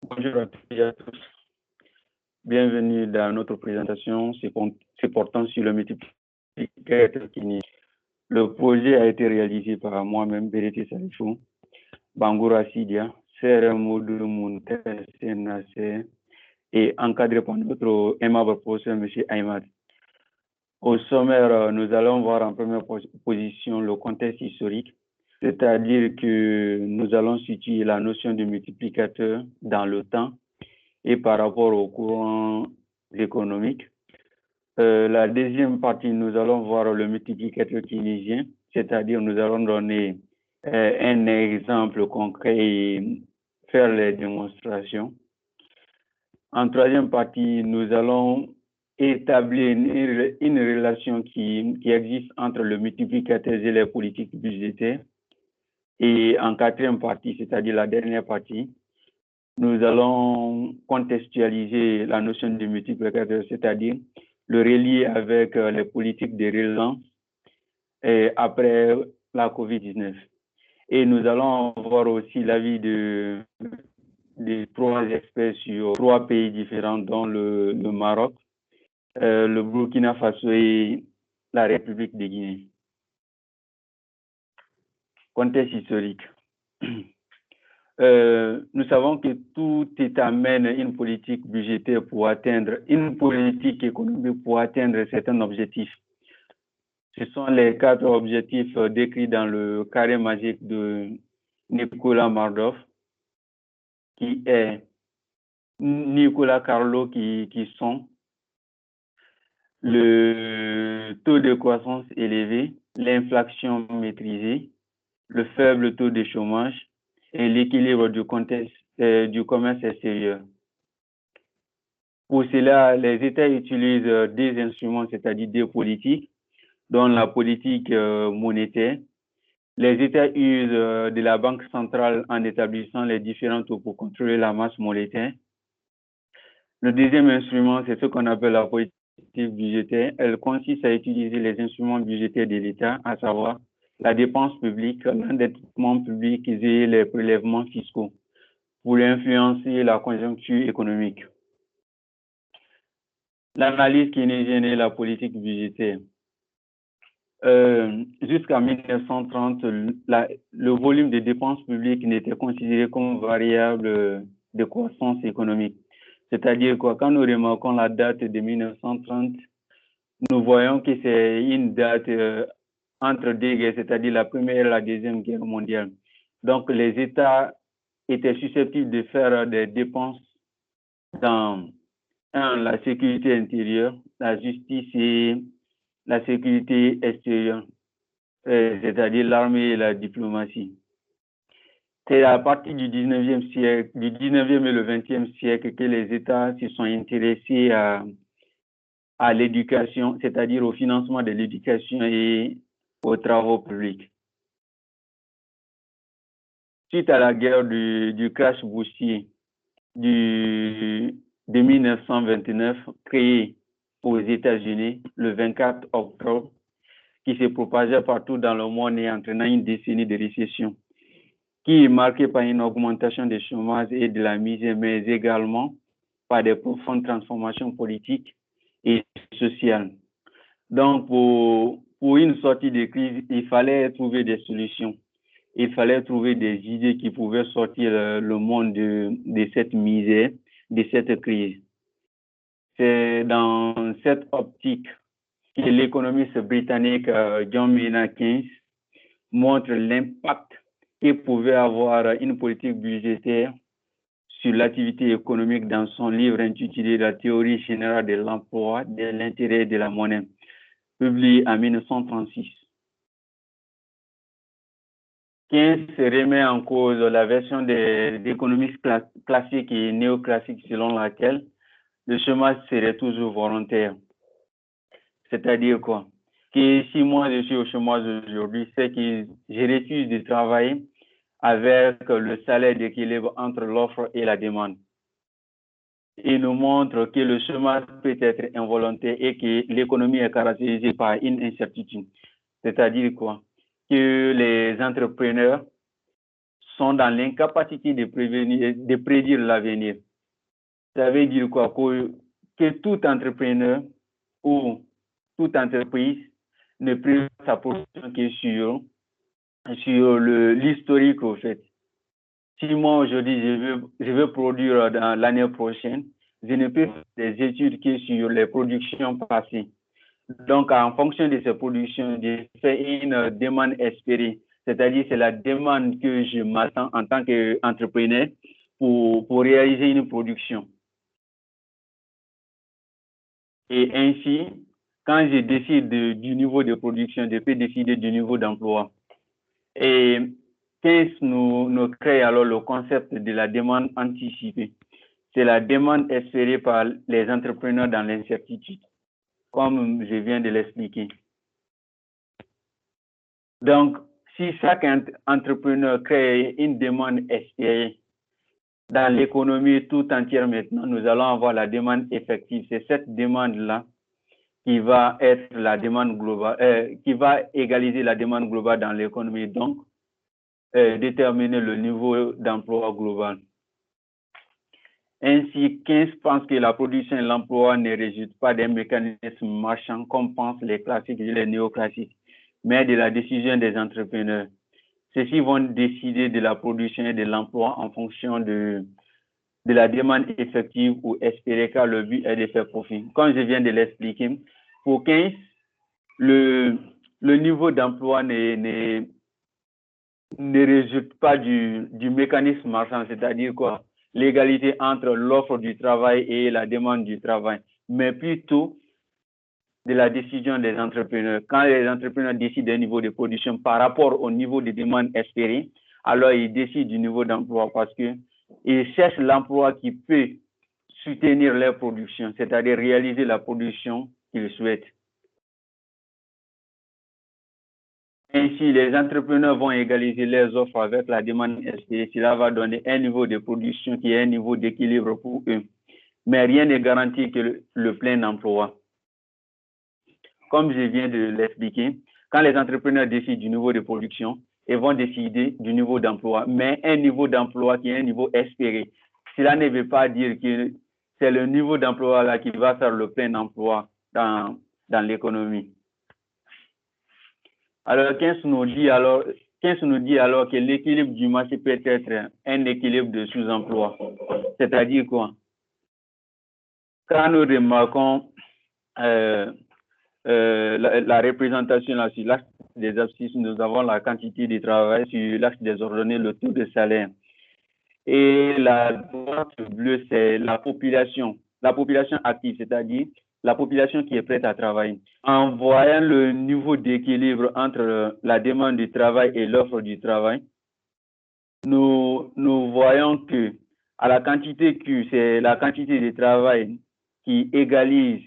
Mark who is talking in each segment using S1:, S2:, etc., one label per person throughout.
S1: Bonjour à toutes et à tous. Bienvenue dans notre présentation. C'est portant sur le multiplicateur Kini. Le projet a été réalisé par moi-même, Berete Salifou, Bangoura Sidia, CRMO de Mounter, CNAC, et encadré par notre aimable professeur, M. Aymad. Au sommaire, nous allons voir en première position le contexte historique, c'est-à-dire que nous allons situer la notion de multiplicateur dans le temps et par rapport au courant économique. La deuxième partie, nous allons voir le multiplicateur keynésien, c'est-à-dire nous allons donner un exemple concret et faire les démonstrations. En troisième partie, nous allons établir une relation qui existe entre le multiplicateur et les politiques budgétaires. Et en quatrième partie, c'est-à-dire la dernière partie, nous allons contextualiser la notion de multiplicateur, c'est-à-dire le relier avec les politiques de relance après la COVID-19. Et nous allons voir aussi l'avis de trois experts sur trois pays différents, dont le Maroc, le Burkina Faso et la République de Guinée. Contexte historique. Nous savons que tout État mène une politique budgétaire pour atteindre, une politique économique pour atteindre certains objectifs. Ce sont les 4 objectifs décrits dans le carré magique de Nicolas Mardoff, qui est Nicolas Carlo, qui sont le taux de croissance élevé, l'inflation maîtrisée, le faible taux de chômage et l'équilibre du commerce extérieur. Pour cela, les États utilisent des instruments, c'est-à-dire des politiques, dont la politique monétaire. Les États usent de la Banque centrale en établissant les différents taux pour contrôler la masse monétaire. Le deuxième instrument, c'est ce qu'on appelle la politique budgétaire. Elle consiste à utiliser les instruments budgétaires de l'État, à savoir la dépense publique, l'endettement public et les prélèvements fiscaux, pour influencer la conjoncture économique. L'analyse keynésienne et la politique budgétaire. Jusqu'à 1930, le volume de dépenses publiques n'était considéré comme variable de croissance économique. C'est-à-dire quoi, quand nous remarquons la date de 1930, nous voyons que c'est une date entre deux guerres, c'est-à-dire la Première et la Deuxième Guerre mondiale. Donc, les États étaient susceptibles de faire des dépenses dans la sécurité intérieure, la justice et la sécurité extérieure, c'est-à-dire l'armée et la diplomatie. C'est à partir du 19e siècle, du 19e et le 20e siècle que les États se sont intéressés à l'éducation, c'est-à-dire au financement de l'éducation et aux travaux publics. Suite à la guerre du crash boursier de 1929, créée aux États-Unis le 24 octobre, qui se propageait partout dans le monde et entraînant une décennie de récession, qui est marquée par une augmentation des chômages et de la misère, mais également par des profondes transformations politiques et sociales. Donc, pour une sortie de crise, il fallait trouver des solutions. Il fallait trouver des idées qui pouvaient sortir le monde de cette misère, de cette crise. C'est dans cette optique que l'économiste britannique John Maynard Keynes montre l'impact que pouvait avoir une politique budgétaire sur l'activité économique dans son livre intitulé La théorie générale de l'emploi, de l'intérêt et de la monnaie, publié en 1936. Keynes remet en cause la version des économistes classiques et néoclassiques selon laquelle le chômage serait toujours volontaire. C'est-à-dire quoi? Que si moi je suis au chômage aujourd'hui, c'est que je refuse de travailler avec le salaire d'équilibre entre l'offre et la demande. Il nous montre que le chômage peut être involontaire et que l'économie est caractérisée par une incertitude. C'est-à-dire quoi? Que les entrepreneurs sont dans l'incapacité de prédire l'avenir. Ça veut dire quoi? Que tout entrepreneur ou toute entreprise ne prévoit sa production que sur l'historique, au fait. Si moi, aujourd'hui, je veux produire dans l'année prochaine, je ne peux faire des études que sur les productions passées. Donc, en fonction de ces productions, je fais une demande espérée. C'est-à-dire, c'est la demande que je m'attends en tant qu'entrepreneur pour réaliser une production. Et ainsi, quand je décide du niveau de production, je peux décider du niveau d'emploi. Et Keynes nous crée alors le concept de la demande anticipée. C'est la demande espérée par les entrepreneurs dans l'incertitude, comme je viens de l'expliquer. Donc, si chaque entrepreneur crée une demande espérée dans l'économie tout entière maintenant, nous allons avoir la demande effective. C'est cette demande-là qui va être la demande globale, qui va égaliser la demande globale dans l'économie, donc déterminer le niveau d'emploi global. Ainsi, Keynes pense que la production et l'emploi ne résultent pas d'un mécanisme marchand comme pensent les classiques et les néoclassiques, mais de la décision des entrepreneurs. Ceux-ci vont décider de la production et de l'emploi en fonction de la demande effective ou espérée, car le but est de faire profit. Comme je viens de l'expliquer, pour Keynes, le niveau d'emploi ne résulte pas du mécanisme marchand, c'est-à-dire quoi? L'égalité entre l'offre du travail et la demande du travail, mais plutôt de la décision des entrepreneurs. Quand les entrepreneurs décident d'un niveau de production par rapport au niveau de demande espérée, alors ils décident du niveau d'emploi parce qu'ils cherchent l'emploi qui peut soutenir leur production, c'est-à-dire réaliser la production qu'ils souhaitent. Ainsi, les entrepreneurs vont égaliser leurs offres avec la demande espérée. Cela va donner un niveau de production qui est un niveau d'équilibre pour eux. Mais rien ne garantit que le plein emploi. Comme je viens de l'expliquer, quand les entrepreneurs décident du niveau de production, ils vont décider du niveau d'emploi, mais un niveau d'emploi qui est un niveau espéré. Cela ne veut pas dire que c'est le niveau d'emploi là qui va faire le plein emploi dans l'économie. Alors, Keynes nous dit alors que l'équilibre du marché peut être un équilibre de sous-emploi. C'est-à-dire quoi? Quand nous remarquons la représentation là, sur l'axe des abscisses, nous avons la quantité de travail, sur l'axe des ordonnées, le taux de salaire. Et la droite bleue, c'est la population active, c'est-à-dire la population qui est prête à travailler. En voyant le niveau d'équilibre entre la demande du travail et l'offre du travail, nous voyons que à la quantité Q, c'est la quantité de travail qui égalise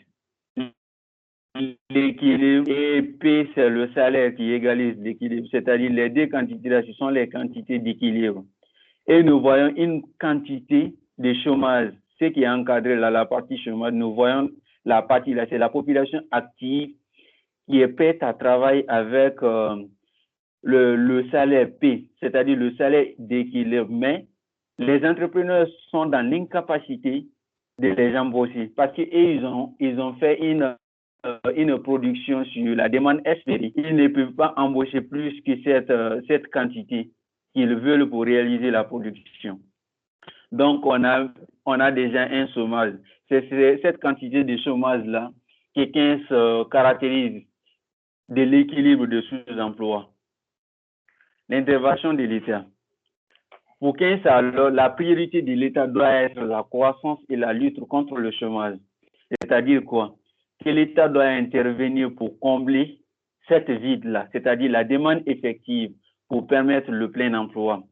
S1: l'équilibre, et P, c'est le salaire qui égalise l'équilibre, c'est-à-dire les deux quantités-là, ce sont les quantités d'équilibre. Et nous voyons une quantité de chômage, ce qui est encadré là, la partie chômage, nous voyons la partie là, c'est la population active qui est prête à travailler avec le salaire P, c'est-à-dire le salaire d'équilibre. Mais les entrepreneurs sont dans l'incapacité de les embaucher parce qu'ils ont fait une production sur la demande espérée. Ils ne peuvent pas embaucher plus que cette quantité qu'ils veulent pour réaliser la production. Donc, on a déjà un chômage. C'est cette quantité de chômage-là qui se caractérise de l'équilibre de sous-emploi. L'intervention de l'État. Pour Keynes, alors, la priorité de l'État doit être la croissance et la lutte contre le chômage. C'est-à-dire quoi? Que l'État doit intervenir pour combler cette vide-là, c'est-à-dire la demande effective pour permettre le plein emploi.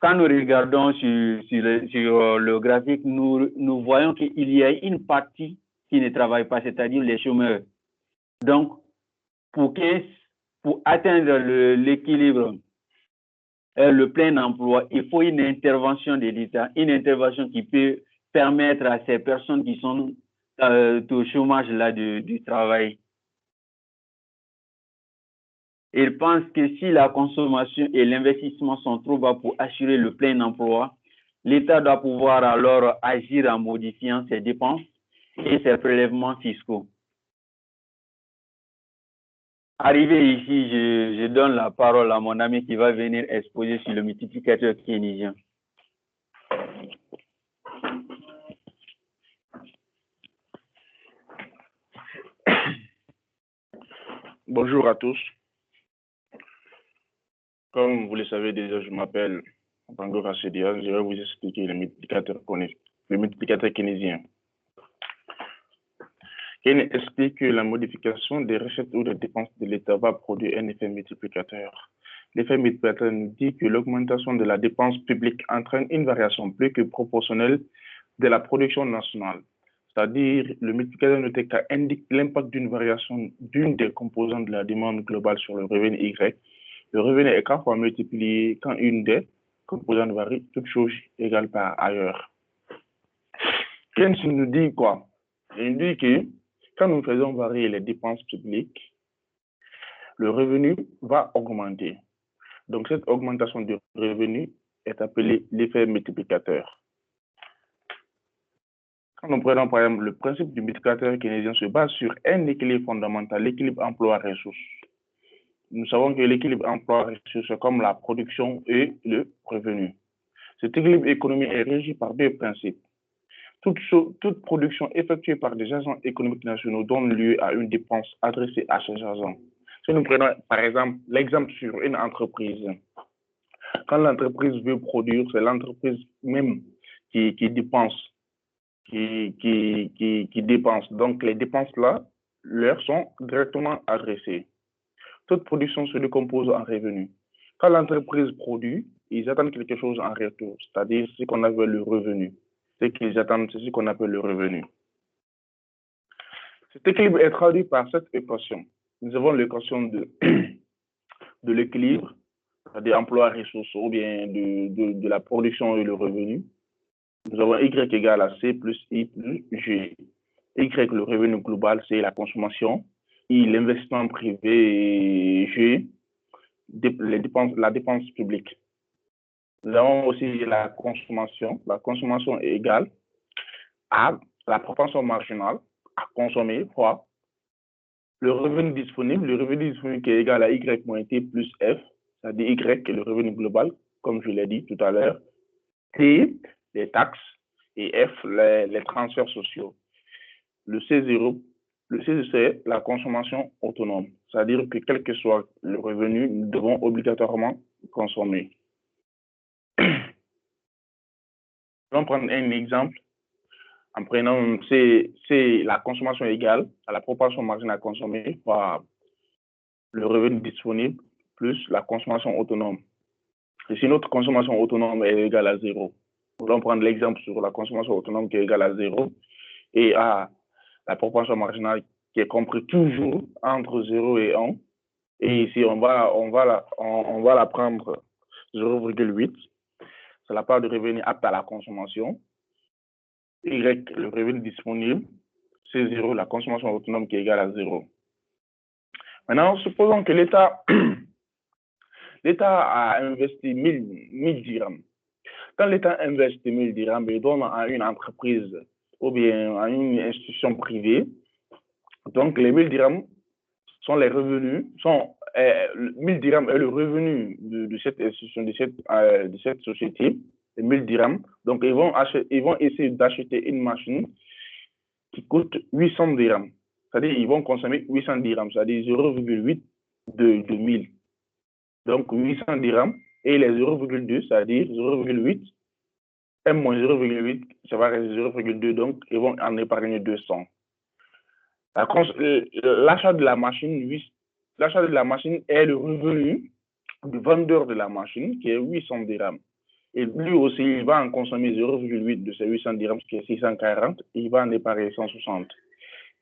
S1: Quand nous regardons sur le graphique, nous voyons qu'il y a une partie qui ne travaille pas, c'est-à-dire les chômeurs. Donc, pour atteindre l'équilibre, le plein emploi, il faut une intervention de l'État, une intervention qui peut permettre à ces personnes qui sont au chômage là du travail. Il pense que si la consommation et l'investissement sont trop bas pour assurer le plein emploi, l'État doit pouvoir alors agir en modifiant ses dépenses et ses prélèvements fiscaux. Arrivé ici, je donne la parole à mon ami qui va venir exposer sur le multiplicateur keynésien.
S2: Bonjour à tous. Comme vous le savez déjà, je m'appelle Bango Rachedia. Je vais vous expliquer le multiplicateur keynésien. Keynes explique que la modification des recettes ou des dépenses de l'État va produire un effet multiplicateur. L'effet multiplicateur nous dit que l'augmentation de la dépense publique entraîne une variation plus que proportionnelle de la production nationale. C'est-à-dire, le multiplicateur noté indique l'impact d'une variation d'une des composantes de la demande globale sur le revenu Y. Le revenu est K fois multiplié quand une des composantes varie, toute chose égale par ailleurs. Keynes nous dit quoi? Il nous dit que quand nous faisons varier les dépenses publiques, le revenu va augmenter. Donc, cette augmentation du revenu est appelée l'effet multiplicateur. Quand nous prenons par exemple le principe du multiplicateur keynésien se base sur un équilibre fondamental, l'équilibre emploi-ressources. Nous savons que l'équilibre emploi-ressources est comme la production et le revenu. Cet équilibre économique est régi par deux principes. Toute production effectuée par des agents économiques nationaux donne lieu à une dépense adressée à ces agents. Si nous prenons par exemple l'exemple sur une entreprise, quand l'entreprise veut produire, c'est l'entreprise même qui dépense. Qui dépense. Donc, les dépenses-là, leur sont directement adressées. Toute production se décompose en revenus. Quand l'entreprise produit, ils attendent quelque chose en retour, c'est-à-dire ce qu'on appelle le revenu. Ce qu'ils attendent, c'est ce qu'on appelle le revenu. Cet équilibre est traduit par cette équation. Nous avons l'équation de l'équilibre, c'est-à-dire emploi-ressources ou bien de la production et le revenu. Nous avons Y égale à C plus I plus G. Y, le revenu global, c'est la consommation. I, l'investissement privé. Et G, la dépense publique. Nous avons aussi la consommation. La consommation est égale à la proportion marginale à consommer fois le revenu disponible. Le revenu disponible qui est égal à Y moins T plus F, c'est-à-dire Y, qui est le revenu global, comme je l'ai dit tout à l'heure. T, les taxes, et F, les transferts sociaux. Le C0, c'est la consommation autonome, c'est-à-dire que quel que soit le revenu, nous devons obligatoirement consommer. On va prendre un exemple en prenant c'est la consommation égale à la proportion marginale à consommer par le revenu disponible plus la consommation autonome. Et si notre consommation autonome est égale à 0, nous allons prendre l'exemple sur la consommation autonome qui est égale à 0 et à la proportion marginale qui est comprise toujours entre 0 et 1. Et ici, on va la prendre 0,8. C'est la part de revenu apte à la consommation. Y, le revenu disponible. C'est 0, la consommation autonome qui est égale à 0. Maintenant, supposons que l'État a investi 1000 dirhams. Quand l'État investit 1000 dirhams, il donne à une entreprise ou bien à une institution privée. Donc, les 1000 dirhams sont les revenus, 1000 dirhams est le revenu de cette institution, de cette société, les 1000 dirhams. Donc, ils vont essayer d'acheter une machine qui coûte 800 dirhams. C'est-à-dire qu'ils vont consommer 800 dirhams, c'est-à-dire 0,8 de 1000. Donc, 800 dirhams et les 0,2, c'est-à-dire 0,8, M moins 0,8, ça va rester 0,2, donc ils vont en épargner 200. L'achat de la machine est le revenu du vendeur de la machine, qui est 800 dirhams. Et lui aussi, il va en consommer 0,8 de ces 800 dirhams, qui est 640, et il va en épargner 160.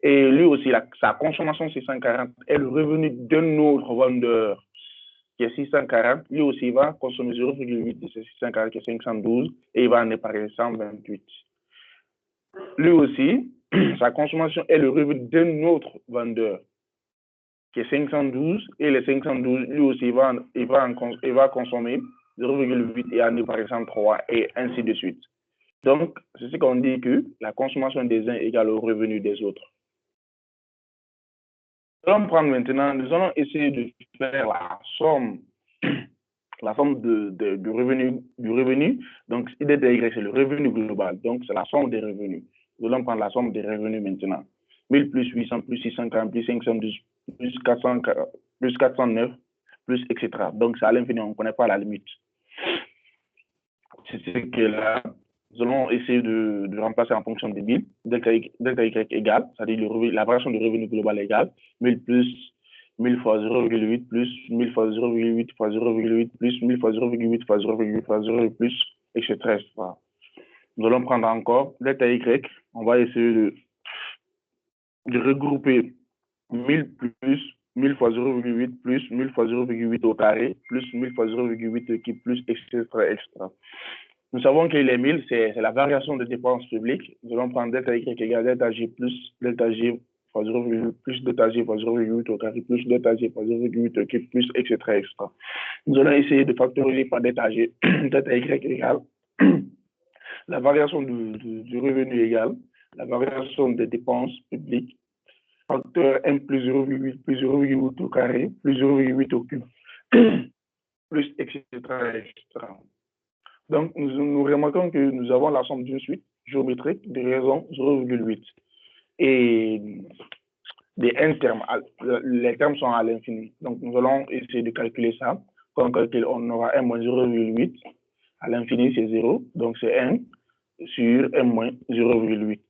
S2: Et lui aussi, sa consommation 640 est le revenu d'un autre vendeur, qui est 640. Lui aussi, il va consommer 0,8 de ces 640, qui est 512, et il va en épargner 128. Lui aussi, sa consommation est le revenu d'un autre vendeur, qui est 512, et les 512, lui aussi, il va consommer 0,8 et en par exemple 3, et ainsi de suite. Donc, c'est ce qu'on dit que la consommation des uns égale au revenu des autres. Nous allons prendre maintenant, nous allons essayer de faire la somme du revenu. Donc, I delta Y, c'est le revenu global. Donc, c'est la somme des revenus. Nous allons prendre la somme des revenus maintenant. 1000 plus 800 plus 640 plus 512 plus 400, plus 409 plus etc. Donc, c'est à l'infini, on ne connaît pas la limite. C'est ce que là, nous allons essayer de remplacer en fonction des 1000. Delta Y égale, c'est-à-dire la variation du revenu global égale 1000 plus 1000 fois 0,8 plus 1000 fois 0,8 fois 0,8 plus 1000 fois 0,8 fois 0,8 fois 0,8 plus, etc. Nous allons prendre encore delta Y. On va essayer de regrouper 1000 plus 1000 fois 0,8 plus 1000 fois 0,8 au carré plus 1000 fois 0,8 qui plus, etc., etc. Nous savons que les 1000, c'est la variation de dépenses publiques. Nous allons prendre delta Y égale delta G plus delta G fois 0,8 plus delta G fois 0,8 au carré plus delta G fois 0,8 qui plus, etc., etc. Nous allons essayer de factoriser par delta G. Delta Y égale la variation du revenu égale la variation des dépenses publiques facteur M plus 0,8 plus 0,8 au carré plus 0,8 au cube plus, etc., etc. Donc, nous remarquons que nous avons la somme d'une suite géométrique de raison 0,8 et des n termes. Les termes sont à l'infini. Donc, nous allons essayer de calculer ça. Quand on calcule, on aura n moins 0,8. À l'infini, c'est 0. Donc, c'est n sur n moins 0,8.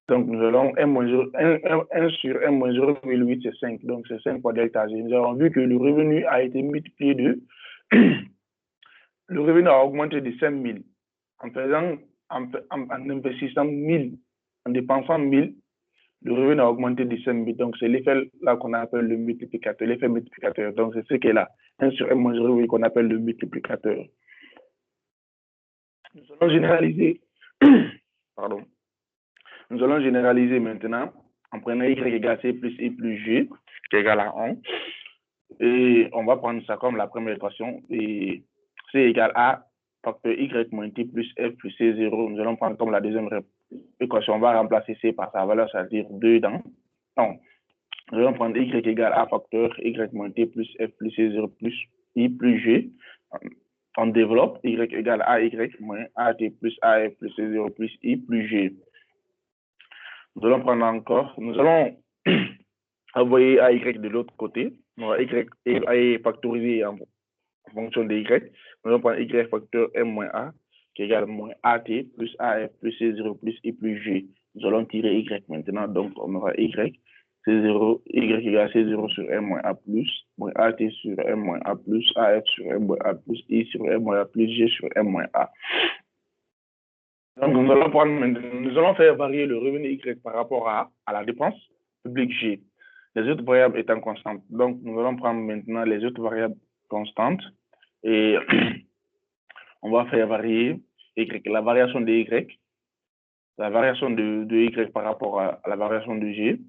S2: Donc, nous allons 1 sur n moins 0,8, c'est 5. Donc, c'est 5 fois delta G. Nous avons vu que le revenu a été multiplié de... le revenu a augmenté de 5 000. En investissant 1000, en dépensant 1000, le revenu a augmenté de 5 000. Donc, c'est l'effet là qu'on appelle le multiplicateur, l'effet multiplicateur. Donc, c'est ce qui est là. 1 sur n moins 0,8 qu'on appelle le multiplicateur. Nous allons généraliser... Pardon. Nous allons généraliser maintenant en prenant y égale c plus i plus g qui est égal à 1. Et on va prendre ça comme la première équation. Et c égale a facteur y moins t plus f plus c0. Nous allons prendre comme la deuxième équation. On va remplacer c par sa valeur, c'est-à-dire 2 dans 1. Nous allons prendre y égale a facteur y moins t plus f plus c0 plus i plus g. On développe y égale a y moins at plus af plus c0 plus i plus g. Nous allons prendre encore, nous allons envoyer AY de l'autre côté. On va Y factoriser en fonction de Y. Nous allons prendre Y facteur M moins A qui est égal à moins AT plus AF plus C0 plus I plus G. Nous allons tirer Y maintenant. Donc, on aura Y, C0, Y égale C0 sur M moins A plus, moins AT sur M moins A plus, AF sur M moins A plus, I sur M moins A plus, G sur M moins A. Donc, nous allons faire varier le revenu Y par rapport à la dépense publique G, les autres variables étant constantes. Donc, nous allons prendre maintenant les autres variables constantes et on va faire varier Y, la variation de Y, la variation de Y par rapport à la variation de G,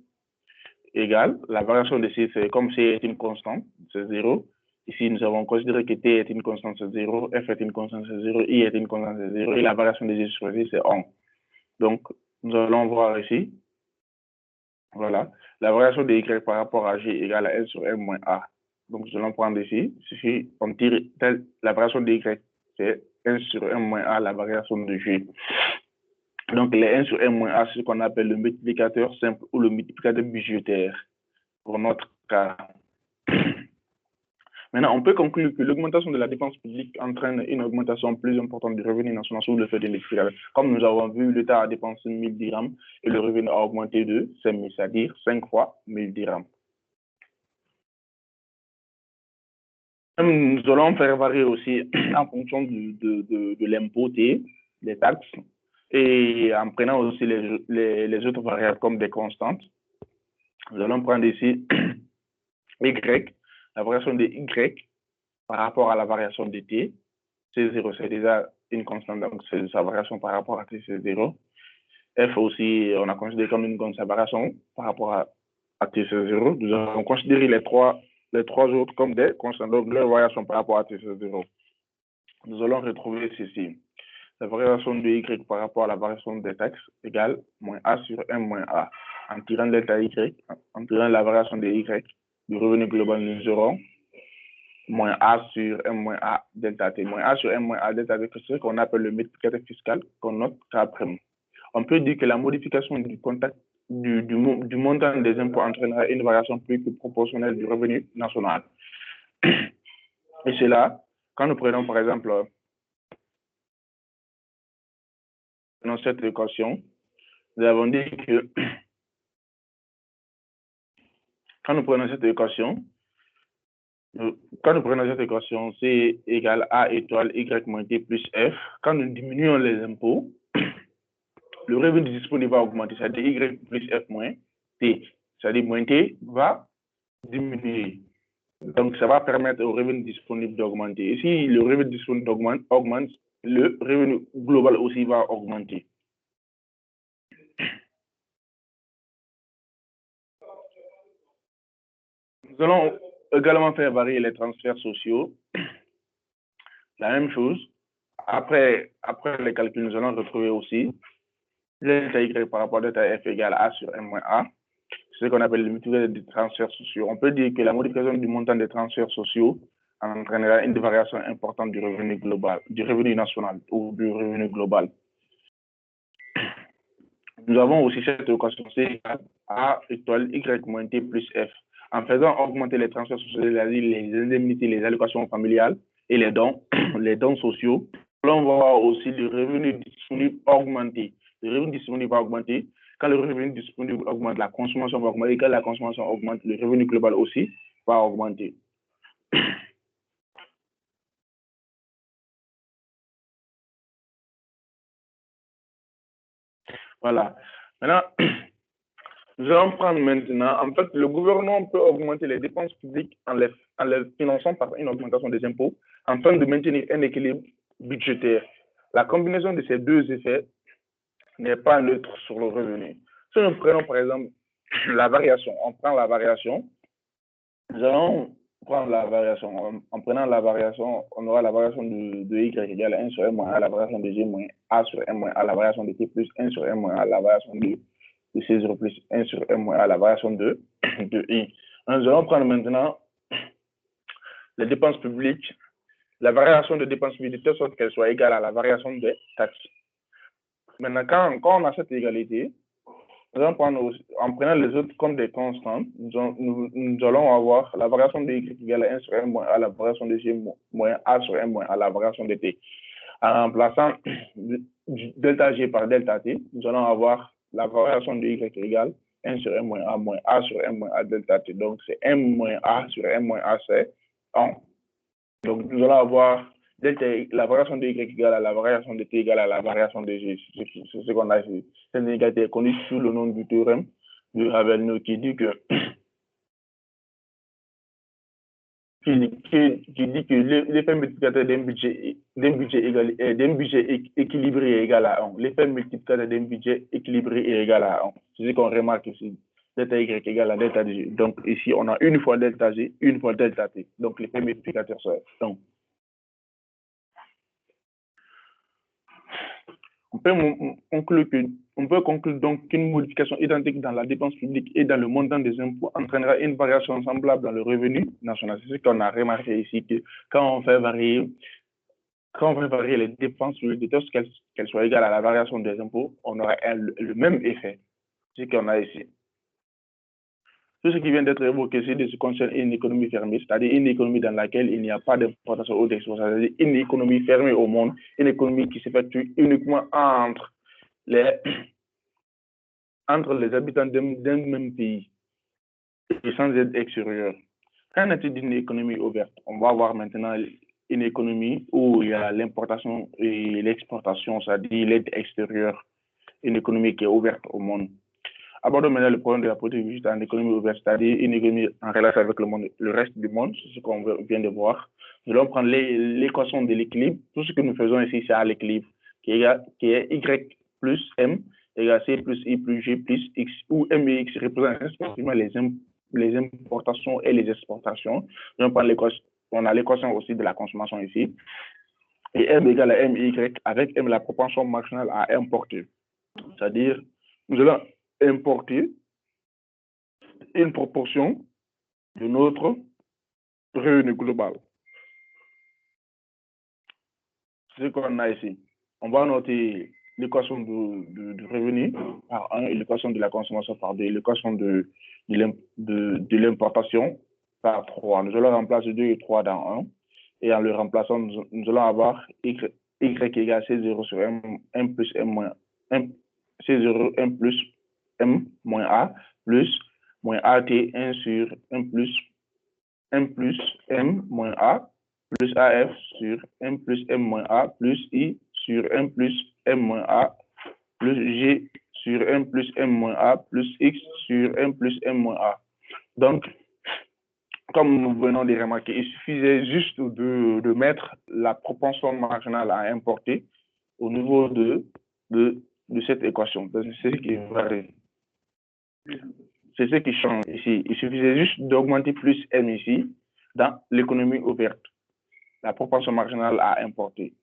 S2: égale la variation de C, c'est comme C est une constante, c'est 0. Ici, nous avons considéré que T est une constante, c'est 0, F est une constante, c'est 0, I est une constante, c'est 0, et la variation de G sur G, c'est 1. Donc, nous allons voir ici, voilà, la variation de Y par rapport à G égale à L sur M moins A. Donc, nous allons prendre ici, on tire la variation de Y, c'est 1 sur M moins A, la variation de G. Donc, les 1 sur M moins A, c'est ce qu'on appelle le multiplicateur simple ou le multiplicateur budgétaire pour notre cas. Maintenant, on peut conclure que l'augmentation de la dépense publique entraîne une augmentation plus importante du revenu national sous le fait de l'électricité. Comme nous avons vu, l'État a dépensé 1000 dirhams et le revenu a augmenté de 5000, c'est-à-dire 5 fois 1000 dirhams. Nous allons faire varier aussi en fonction de l'impôt T, des taxes, et en prenant aussi les autres variables comme des constantes. Nous allons prendre ici Y, la variation de Y par rapport à la variation de T. C0, c'est déjà une constante, donc c'est sa variation par rapport à T, c'est 0. F aussi, on a considéré comme une constante variation par rapport à à T0. Nous allons considérer les trois autres comme des constantes, donc leur variation par rapport à T0. Nous allons retrouver ceci. La variation de y par rapport à la variation des taxes égale moins a sur m moins a. En tirant delta y, en tirant la variation de y du revenu global, nous aurons moins a sur m moins a delta t. Moins a sur m moins a delta t, c'est ce qu'on appelle le multiplicateur fiscal qu'on note après. On peut dire que la modification du contact du montant des impôts entraînera une variation plus que proportionnelle du revenu national. Et c'est là, quand nous prenons par exemple dans cette équation, nous avons dit que quand nous prenons cette équation, C égale A étoile Y moins T plus F, quand nous diminuons les impôts, le revenu disponible va augmenter, c'est-à-dire Y plus F moins T, c'est-à-dire moins T va diminuer. Donc, ça va permettre au revenu disponible d'augmenter. Et si le revenu disponible augmente, le revenu global aussi va augmenter. Nous allons également faire varier les transferts sociaux. La même chose. Après les calculs, nous allons retrouver aussi delta Y par rapport à delta F égale A sur M moins A. C'est ce qu'on appelle le multiplicateur des transferts sociaux. On peut dire que la modification du montant des transferts sociaux entraînera une variation importante du revenu global, du revenu national ou du revenu global. Nous avons aussi cette équation C égale A étoile Y moins T plus F. En faisant augmenter les transferts sociaux, les indemnités, les allocations familiales et les dons sociaux, on va voir aussi le revenu disponible augmenter. Le revenu disponible va augmenter. Quand le revenu disponible augmente, la consommation va augmenter. Quand la consommation augmente, le revenu global aussi va augmenter. Voilà. Maintenant, nous allons prendre maintenant, en fait, le gouvernement peut augmenter les dépenses publiques en les finançant par une augmentation des impôts afin de maintenir un équilibre budgétaire. La combinaison de ces deux effets n'est pas neutre sur le revenu. Si nous prenons par exemple la variation, on prend la variation, nous allons prendre la variation. En prenant la variation, on aura la variation de y égale 1 sur m moins a, la variation de g moins a sur m moins a, la variation de t plus 1 sur m moins a, la variation de C0 plus 1 sur m moins a, la variation de i. Nous allons prendre maintenant les dépenses publiques, la variation de dépenses publiques de telle sorte qu'elle soit égale à la variation des taxes. Maintenant, quand on a cette égalité, nous allons prendre, en prenant les autres comme des constantes, nous allons avoir la variation de y égale à 1 sur m moins a, la variation de g moins a sur m moins a, la variation de t. En remplaçant delta g par delta t, nous allons avoir la variation de y égale 1 sur m moins a sur m moins a delta t. Donc, c'est m moins a sur m moins a, c'est 1. Donc, nous allons avoir delta, la variation de y égale à la variation de t égale à la variation de g. C'est ce qu'on a ici. Cette inégalité est connue sous le nom du théorème de Havel-Noé qui dit que l'effet multiplicateur d'un budget équilibré est égal à 1. L'effet multiplicateur d'un budget équilibré est égal à 1. C'est ce qu'on remarque ici. Delta y égale à delta g. Donc ici, on a une fois delta g, une fois delta t. Donc l'effet multiplicateur c'est 1. On peut conclure donc qu'une modification identique dans la dépense publique et dans le montant des impôts entraînera une variation semblable dans le revenu national. C'est ce qu'on a remarqué ici, que quand on fait varier les dépenses publiques, de telle sorte qu'elles soient égales à la variation des impôts, on aura le même effet. C'est ce qu'on a ici. Tout ce qui vient d'être évoqué, c'est de ce concerne une économie fermée, c'est-à-dire une économie dans laquelle il n'y a pas d'importation ou d'exportation, c'est-à-dire une économie fermée au monde, une économie qui s'effectue uniquement entre les habitants d'un même pays et sans aide extérieure. Qu'en est-il d'une économie ouverte? On va voir maintenant une économie où il y a l'importation et l'exportation, c'est-à-dire l'aide extérieure, une économie qui est ouverte au monde. Abordons maintenant le problème de la politique budgétaire en économie ouverte, c'est-à-dire une économie en relation avec le reste du monde, c'est ce qu'on vient de voir. Nous allons prendre l'équation de l'équilibre. Tout ce que nous faisons ici, c'est à l'équilibre, qui est y plus m égale C plus I plus G plus X, où M et X représentent respectivement les importations et les exportations. On a l'équation aussi de la consommation ici. Et M égale à M et Y avec M la proportion marginale à importer. C'est-à-dire, nous allons importer une proportion de notre revenu global. C'est ce qu'on a ici. On va noter l'équation du revenu par 1 et l'équation de la consommation par 2 et l'équation de l'importation par 3. Nous allons remplacer 2 et 3 dans 1. Et en le remplaçant, nous allons avoir y égale C0 sur M plus M moins 1, C0 M plus M moins A plus moins AT 1 sur M plus M moins A plus AF sur M plus M moins A plus I sur M plus M moins A plus G sur M plus M moins A plus X sur M plus M moins A. Donc, comme nous venons de remarquer, il suffisait juste de mettre la proportion marginale à importer au niveau de cette équation. C'est ce qui varie. C'est ce qui change ici. Il suffisait juste d'augmenter plus M ici dans l'économie ouverte. La proportion marginale à importer.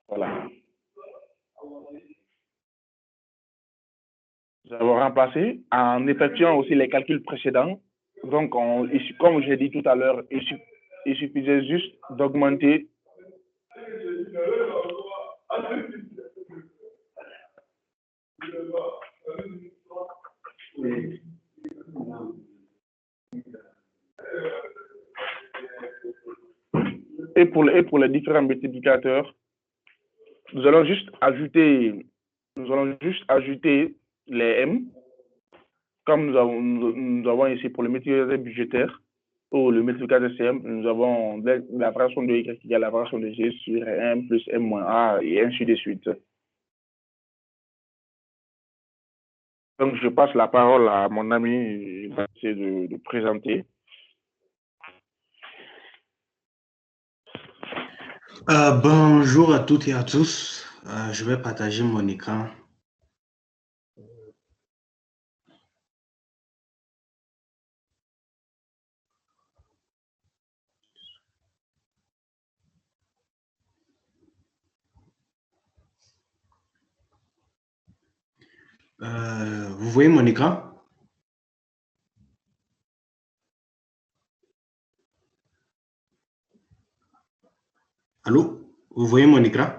S2: Voilà. Nous avons remplacé en effectuant aussi les calculs précédents. Donc, comme j'ai dit tout à l'heure, il suffisait juste d'augmenter et pour les différents multiplicateurs, nous allons juste ajouter les M, comme nous avons ici pour le multiplicateur budgétaire ou le multiplicateur CM, nous avons la variation de Y égale la variation de G sur M plus M moins A et ainsi de suite. Donc, je passe la parole à mon ami, il va essayer de présenter.
S3: Bonjour à toutes et à tous. Je vais partager mon écran. Vous voyez mon écran? Allô? Vous voyez mon écran?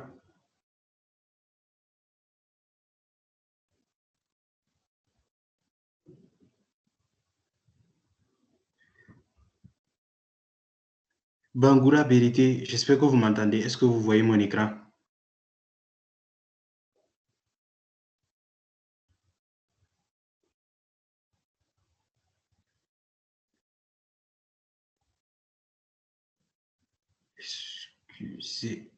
S3: Bangoura Vérité, j'espère que vous m'entendez. Est-ce que vous voyez mon écran? Excusez.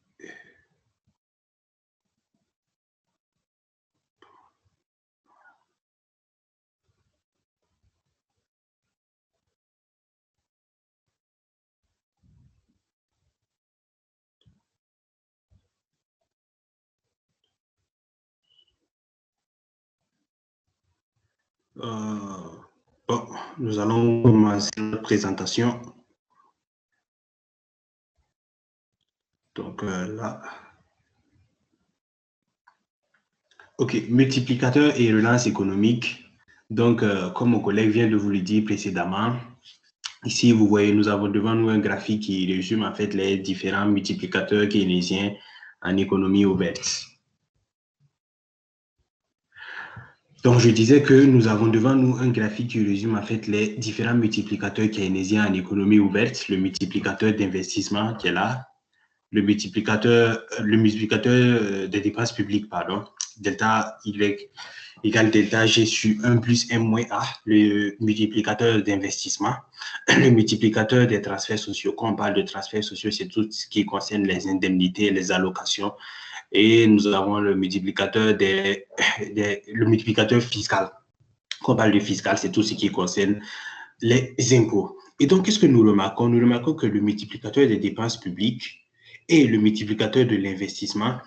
S3: Bon, nous allons commencer notre présentation. Donc là. OK, multiplicateur et relance économique. Donc, comme mon collègue vient de vous le dire précédemment, ici, vous voyez, nous avons devant nous un graphique qui résume en fait les différents multiplicateurs keynésiens en économie ouverte. Donc, je disais que nous avons devant nous un graphique qui résume en fait les différents multiplicateurs keynésiens en économie ouverte, le multiplicateur d'investissement qui est là, le multiplicateur des dépenses publiques, pardon, delta Y égale delta G sur 1 plus M moins A, le multiplicateur d'investissement, le multiplicateur des transferts sociaux. Quand on parle de transferts sociaux, c'est tout ce qui concerne les indemnités, les allocations. Et nous avons le multiplicateur fiscal. Quand on parle de fiscal, c'est tout ce qui concerne les impôts. Et donc, qu'est-ce que nous remarquons? Nous remarquons que le multiplicateur des dépenses publiques et le multiplicateur de l'investissement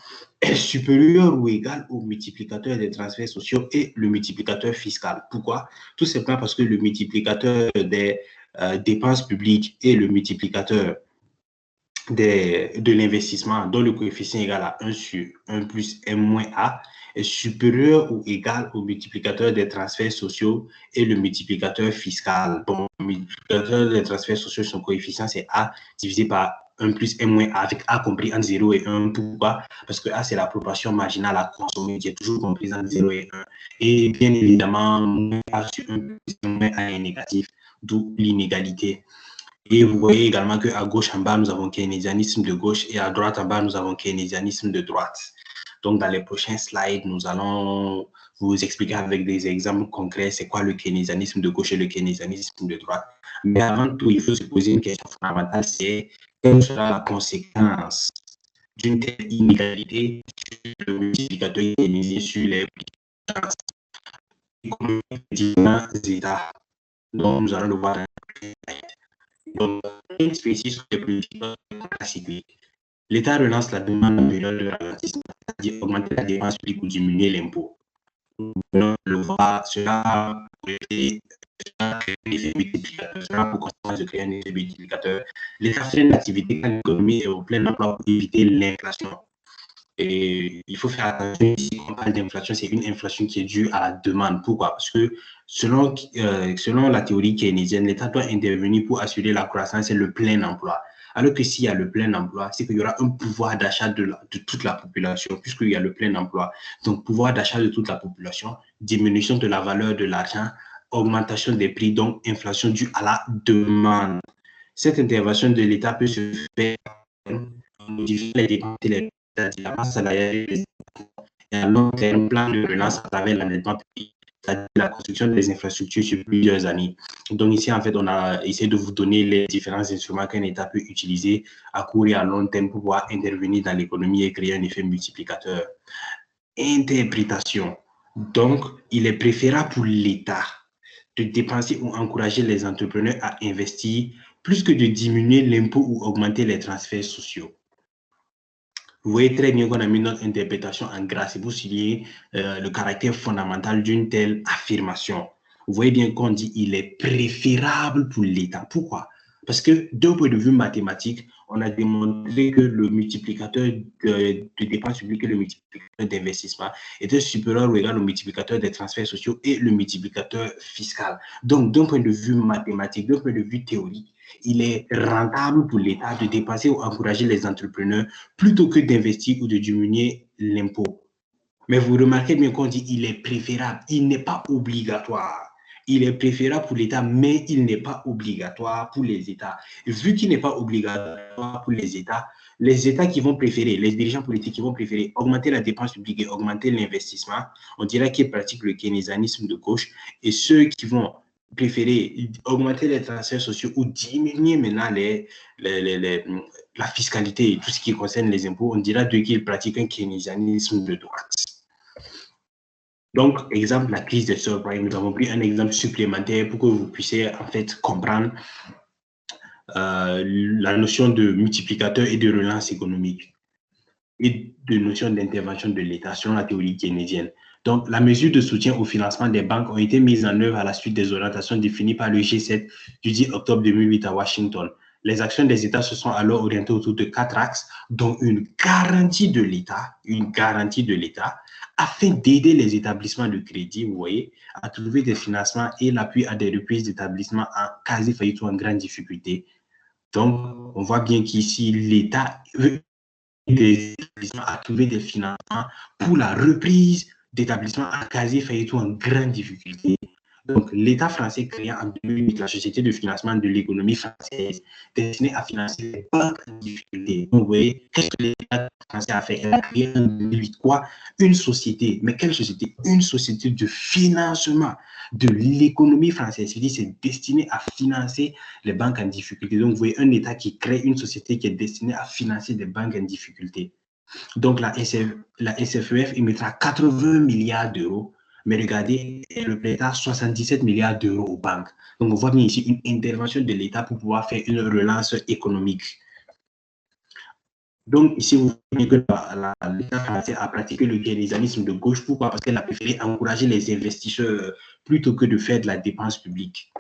S3: est supérieur ou égal au multiplicateur des transferts sociaux et le multiplicateur fiscal. Pourquoi? Tout simplement parce que le multiplicateur des dépenses publiques et le multiplicateur de l'investissement, dont le coefficient est égal à 1 sur 1 plus M moins A, est supérieur ou égal au multiplicateur des transferts sociaux et le multiplicateur fiscal. Bon, le multiplicateur des transferts sociaux, son coefficient, c'est A divisé par 1 plus M moins A, avec A compris entre 0 et 1. Pourquoi? Parce que A, c'est la proportion marginale à consommer, qui est toujours comprise entre 0 et 1. Et bien évidemment, moins A sur 1 plus M moins A est négatif, d'où l'inégalité. Et vous voyez également qu'à gauche en bas, nous avons keynésianisme de gauche et à droite en bas, nous avons keynésianisme de droite. Donc, dans les prochains slides, nous allons vous expliquer avec des exemples concrets c'est quoi le keynésianisme de gauche et le keynésianisme de droite. Mais avant tout, il faut se poser une question fondamentale, c'est quelle sera la conséquence d'une telle inégalité sur le multiplicateur keynésien sur les puissances économiques des différents États. Donc, nous allons le voir dans le slide. Donc, une spécie sur les politiques classiques. L'État relance la demande en période de ralentissement, c'est-à-dire augmenter la dépense publique ou diminuer l'impôt. On le voit, cela pour créer un effet multiplicateur, cela pour conséquence de créer un effet multiplicateur. L'État freine l'activité quand l'économie est au plein emploi pour éviter l'inflation. Et il faut faire attention ici, quand on parle d'inflation, c'est une inflation qui est due à la demande. Pourquoi? Parce que selon la théorie keynésienne, l'État doit intervenir pour assurer la croissance et le plein emploi. Alors que s'il y a le plein emploi, c'est qu'il y aura un pouvoir d'achat de toute la population, puisqu'il y a le plein emploi. Donc, pouvoir d'achat de toute la population, diminution de la valeur de l'argent, augmentation des prix, donc inflation due à la demande. Cette intervention de l'État peut se faire en modifiant les dépenses et les c'est-à-dire la masse salariale et à long terme, plan de relance à travers l'endettement public, c'est-à-dire la construction des infrastructures sur plusieurs années. Donc ici, en fait, on a essayé de vous donner les différents instruments qu'un État peut utiliser à court et à long terme pour pouvoir intervenir dans l'économie et créer un effet multiplicateur. Interprétation. Donc, il est préférable pour l'État de dépenser ou encourager les entrepreneurs à investir plus que de diminuer l'impôt ou augmenter les transferts sociaux. Vous voyez très bien qu'on a mis notre interprétation en gras. C'est pour souligner le caractère fondamental d'une telle affirmation. Vous voyez bien qu'on dit qu'il est préférable pour l'État. Pourquoi? Parce que d'un point de vue mathématique, on a démontré que le multiplicateur de dépenses publiques et le multiplicateur d'investissement était supérieur ou égal au multiplicateur des transferts sociaux et le multiplicateur fiscal. Donc, d'un point de vue mathématique, d'un point de vue théorique, il est rentable pour l'État de dépenser ou encourager les entrepreneurs plutôt que d'investir ou de diminuer l'impôt. Mais vous remarquez bien qu'on dit qu'il est préférable, il n'est pas obligatoire. Il est préférable pour l'État, mais il n'est pas obligatoire pour les États. Vu qu'il n'est pas obligatoire pour les États qui vont préférer, les dirigeants politiques qui vont préférer augmenter la dépense publique et augmenter l'investissement, on dirait qu'ils pratiquent le keynésianisme de gauche, et ceux qui vont préférer augmenter les transferts sociaux ou diminuer maintenant la fiscalité et tout ce qui concerne les impôts, on dira d'eux qu'ils pratiquent un keynésianisme de droite. Donc, exemple, la crise des subprimes, nous avons pris un exemple supplémentaire pour que vous puissiez en fait comprendre la notion de multiplicateur et de relance économique et de notion d'intervention de l'État selon la théorie keynésienne. Donc, la mesure de soutien au financement des banques ont été mises en œuvre à la suite des orientations définies par le G7 du 10 octobre 2008 à Washington. Les actions des États se sont alors orientées autour de 4 axes, dont une garantie de l'État, afin d'aider les établissements de crédit, vous voyez, à trouver des financements et l'appui à des reprises d'établissements en quasi-faillite ou en grande difficulté. Donc, on voit bien qu'ici, l'État veut des établissements à trouver des financements pour la reprise d'établissements en quasi-faillite ou en grande difficulté. Donc, l'État français crée en 2008 la Société de financement de l'économie française destinée à financer les banques en difficulté. Donc, vous voyez, qu'est-ce que l'État français a fait? Elle a créé en 2008 quoi? Une société. Mais quelle société? Une société de financement de l'économie française. C'est destiné à financer les banques en difficulté. Donc, vous voyez un État qui crée une société qui est destinée à financer des banques en difficulté. Donc, la SFEF émettra 80 milliards d'euros. Mais regardez, elle prêta 77 milliards d'euros aux banques. Donc, on voit bien ici une intervention de l'État pour pouvoir faire une relance économique. Donc, ici, vous voyez que l'État français a pratiqué le keynésianisme de gauche. Pourquoi? Parce qu'elle a préféré encourager les investisseurs plutôt que de faire de la dépense publique.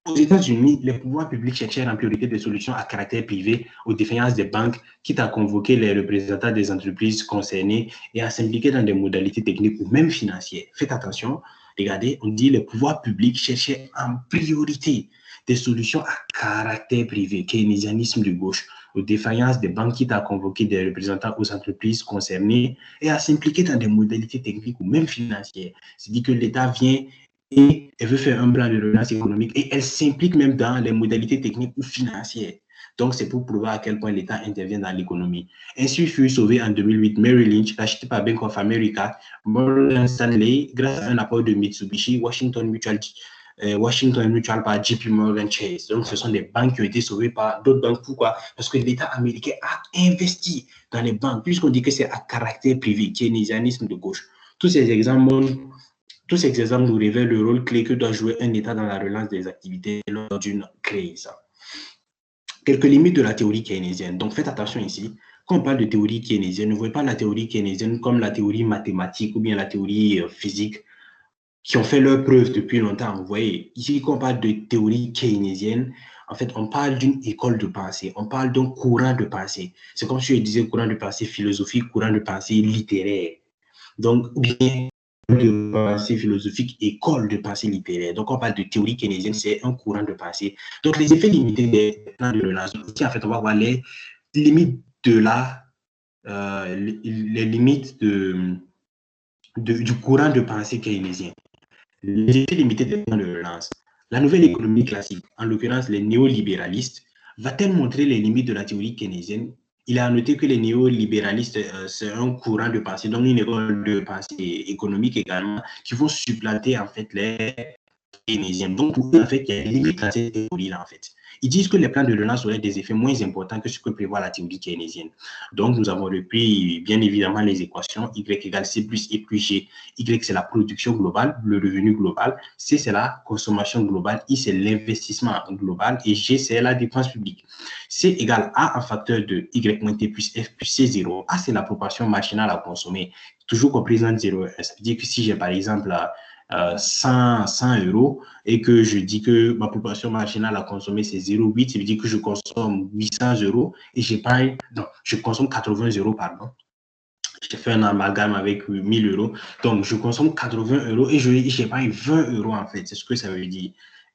S3: Aux États-Unis, les pouvoirs publics cherchèrent en priorité des solutions à caractère privé aux défaillances des banques, quitte à convoquer les représentants des entreprises concernées et à s'impliquer dans des modalités techniques ou même financières. Faites attention, regardez, on dit les pouvoirs publics cherchaient en priorité des solutions à caractère privé, keynésianisme de gauche, aux défaillances des banques, quitte à convoquer des représentants aux entreprises concernées et à s'impliquer dans des modalités techniques ou même financières. C'est-à-dire que l'État vient et elle veut faire un plan de relance économique et elle s'implique même dans les modalités techniques ou financières. Donc, c'est pour prouver à quel point l'État intervient dans l'économie. Ainsi fut sauvé en 2008 Merrill Lynch, racheté par Bank of America, Morgan Stanley, grâce à un apport de Mitsubishi, Washington Mutual par JP Morgan Chase. Donc, ce sont des banques qui ont été sauvées par d'autres banques. Pourquoi? Parce que l'État américain a investi dans les banques, puisqu'on dit que c'est à caractère privé, keynésianisme de gauche. Tous ces exemples nous révèlent le rôle clé que doit jouer un État dans la relance des activités lors d'une crise. Quelques limites de la théorie keynésienne. Donc, faites attention ici. Quand on parle de théorie keynésienne, ne voyez pas la théorie keynésienne comme la théorie mathématique ou bien la théorie physique qui ont fait leur preuve depuis longtemps. Vous voyez, ici, quand on parle de théorie keynésienne, en fait, on parle d'une école de pensée, on parle d'un courant de pensée. C'est comme si je disais courant de pensée philosophique, courant de pensée littéraire. Donc, bien de pensée philosophique, école de pensée littéraire. Donc, on parle de théorie keynésienne, c'est un courant de pensée. Donc, les effets limités des plans de relance. Ici, en fait, on va voir les limites de les limites du courant de pensée keynésien. Les effets limités des plans de relance. La nouvelle économie classique, en l'occurrence les néolibéralistes, va-t-elle montrer les limites de la théorie keynésienne? Il a noté que les néolibéralistes, c'est un courant de pensée, donc une école de pensée économique également, qui vont supplanter en fait les keynésiens. Donc, pour eux, en fait, il y a des limites à cette théorie-là, en fait. Ils disent que les plans de relance auraient des effets moins importants que ce que prévoit la théorie keynésienne. Donc, nous avons repris, bien évidemment, les équations. Y égale C plus E plus G. Y, c'est la production globale, le revenu global. C, c'est la consommation globale. I, c'est l'investissement global. Et G, c'est la dépense publique. C égale A en facteur de Y moins T plus F plus C0. A, c'est la proportion marginale à consommer, toujours comprise entre 0 et 1. Ça veut dire que si j'ai, par exemple, 100 euros et que je dis que ma proportion marginale à consommer c'est 0,8, ça veut dire que je consomme 800 euros et j'épargne, non, je consomme 80 euros, pardon. J'ai fait un amalgame avec 1000 euros. Donc, je consomme 80 euros et j'épargne 20 euros en fait. C'est ce que ça veut dire.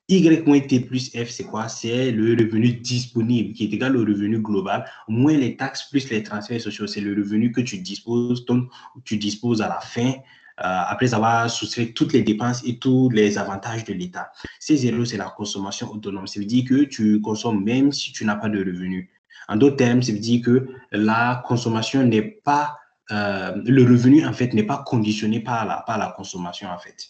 S3: Y moins T plus F, c'est quoi? C'est le revenu disponible qui est égal au revenu global, moins les taxes plus les transferts sociaux. C'est le revenu que tu disposes, donc tu disposes à la fin après avoir soustrait toutes les dépenses et tous les avantages de l'État. C0, c'est la consommation autonome. Ça veut dire que tu consommes même si tu n'as pas de revenus. En d'autres termes, ça veut dire que la consommation n'est pas, le revenu en fait n'est pas conditionné par la consommation en fait.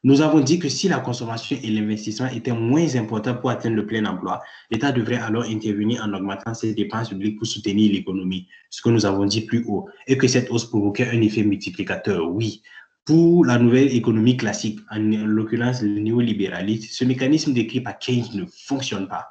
S3: Nous avons dit que si la consommation et l'investissement étaient moins importants pour atteindre le plein emploi, l'État devrait alors intervenir en augmentant ses dépenses publiques pour soutenir l'économie, ce que nous avons dit plus haut, et que cette hausse provoquait un effet multiplicateur, oui. Pour la nouvelle économie classique, en l'occurrence le néolibéralisme, ce mécanisme décrit par Keynes ne fonctionne pas.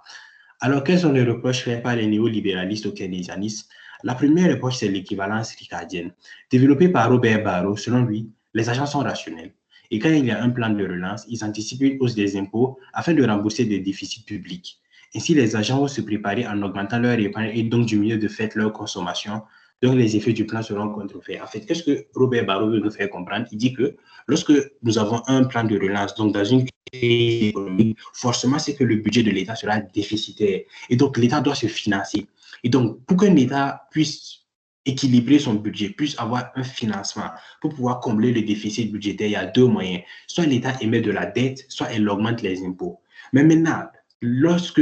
S3: Alors, quels sont les reproches faits par les néolibéralistes au keynésianisme? La première reproche, c'est l'équivalence ricardienne. Développée par Robert Barreau, selon lui, les agents sont rationnels. Et quand il y a un plan de relance, ils anticipent une hausse des impôts afin de rembourser des déficits publics. Ainsi, les agents vont se préparer en augmentant leur épargne et donc diminuer de fait leur consommation. Donc, les effets du plan seront contrefaits. En fait, qu'est-ce que Robert Barreau veut nous faire comprendre? Il dit que lorsque nous avons un plan de relance, donc dans une crise économique, forcément, c'est que le budget de l'État sera déficitaire. Et donc, l'État doit se financer. Et donc, pour qu'un État puisse équilibrer son budget, puisse avoir un financement pour pouvoir combler le déficit budgétaire, il y a deux moyens. Soit l'État émet de la dette, soit elle augmente les impôts. Mais maintenant, lorsque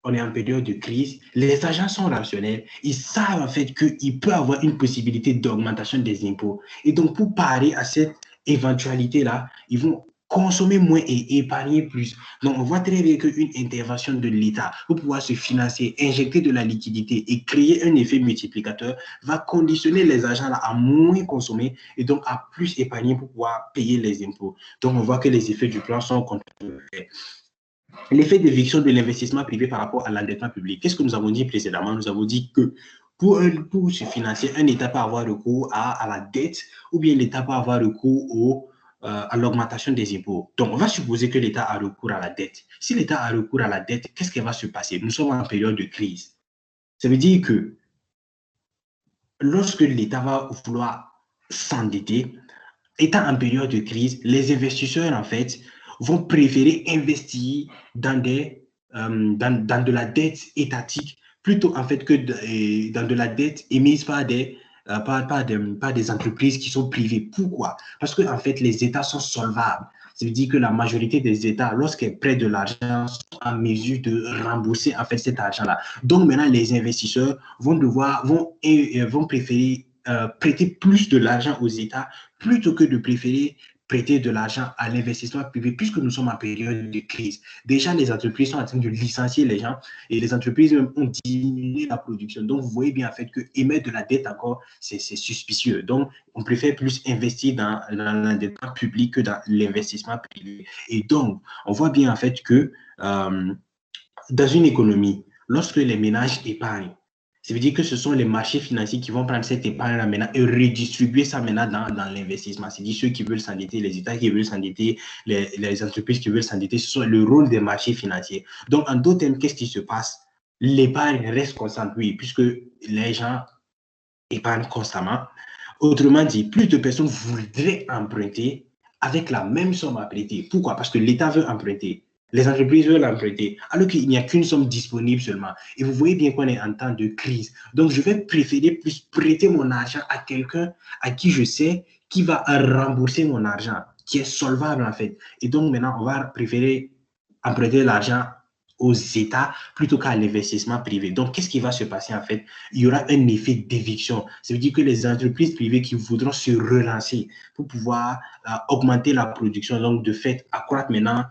S3: on est en période de crise, les agents sont rationnels, ils savent en fait qu'il peut y avoir une possibilité d'augmentation des impôts. Et donc, pour parer à cette éventualité-là, ils vont consommer moins et épargner plus. Donc, on voit très bien qu'une intervention de l'État pour pouvoir se financer, injecter de la liquidité et créer un effet multiplicateur va conditionner les agents là à moins consommer et donc à plus épargner pour pouvoir payer les impôts. Donc, on voit que les effets du plan sont contrôlés. l'effet d'éviction de l'investissement privé par rapport à l'endettement public. Qu'est-ce que nous avons dit précédemment? Nous avons dit que pour se financer, un État peut avoir recours à la dette ou bien l'État peut avoir recours à l'augmentation des impôts. Donc, on va supposer que l'État a recours à la dette. Si l'État a recours à la dette, qu'est-ce qui va se passer? Nous sommes en période de crise. Ça veut dire que lorsque l'État va vouloir s'endetter, étant en période de crise, les investisseurs, en fait, vont préférer investir dans de la dette étatique plutôt, en fait, que dans de la dette émise par des entreprises qui sont privées. Pourquoi? Parce que, en fait, les États sont solvables. Ça veut dire que la majorité des États, lorsqu'ils prêtent de l'argent, sont en mesure de rembourser, en fait, cet argent-là. Donc, maintenant, les investisseurs vont préférer prêter plus de l'argent aux États plutôt que de préférer prêter de l'argent à l'investissement privé, puisque nous sommes en période de crise. Déjà, les entreprises sont en train de licencier les gens et les entreprises ont diminué la production. Donc, vous voyez bien en fait que émettre de la dette encore, c'est suspicieux. Donc, on préfère plus investir dans l'endettement public que dans l'investissement privé. Et donc, on voit bien en fait que dans une économie, lorsque les ménages épargnent, ça veut dire que ce sont les marchés financiers qui vont prendre cette épargne-là maintenant et redistribuer ça maintenant dans l'investissement. C'est-à-dire ceux qui veulent s'endetter, les États qui veulent s'endetter, les entreprises qui veulent s'endetter, ce sont le rôle des marchés financiers. Donc, en d'autres termes, qu'est-ce qui se passe? L'épargne reste constante, oui, puisque les gens épargnent constamment. Autrement dit, plus de personnes voudraient emprunter avec la même somme à prêter. Pourquoi? Parce que l'État veut emprunter. Les entreprises veulent emprunter, alors qu'il n'y a qu'une somme disponible seulement. Et vous voyez bien qu'on est en temps de crise. Donc, je vais préférer plus prêter mon argent à quelqu'un à qui je sais qui va rembourser mon argent, qui est solvable en fait. Et donc, maintenant, on va préférer emprunter l'argent aux États plutôt qu'à l'investissement privé. Donc, qu'est-ce qui va se passer en fait? Il y aura un effet d'éviction. Ça veut dire que les entreprises privées qui voudront se relancer pour pouvoir augmenter la production, donc de fait, accroître maintenant,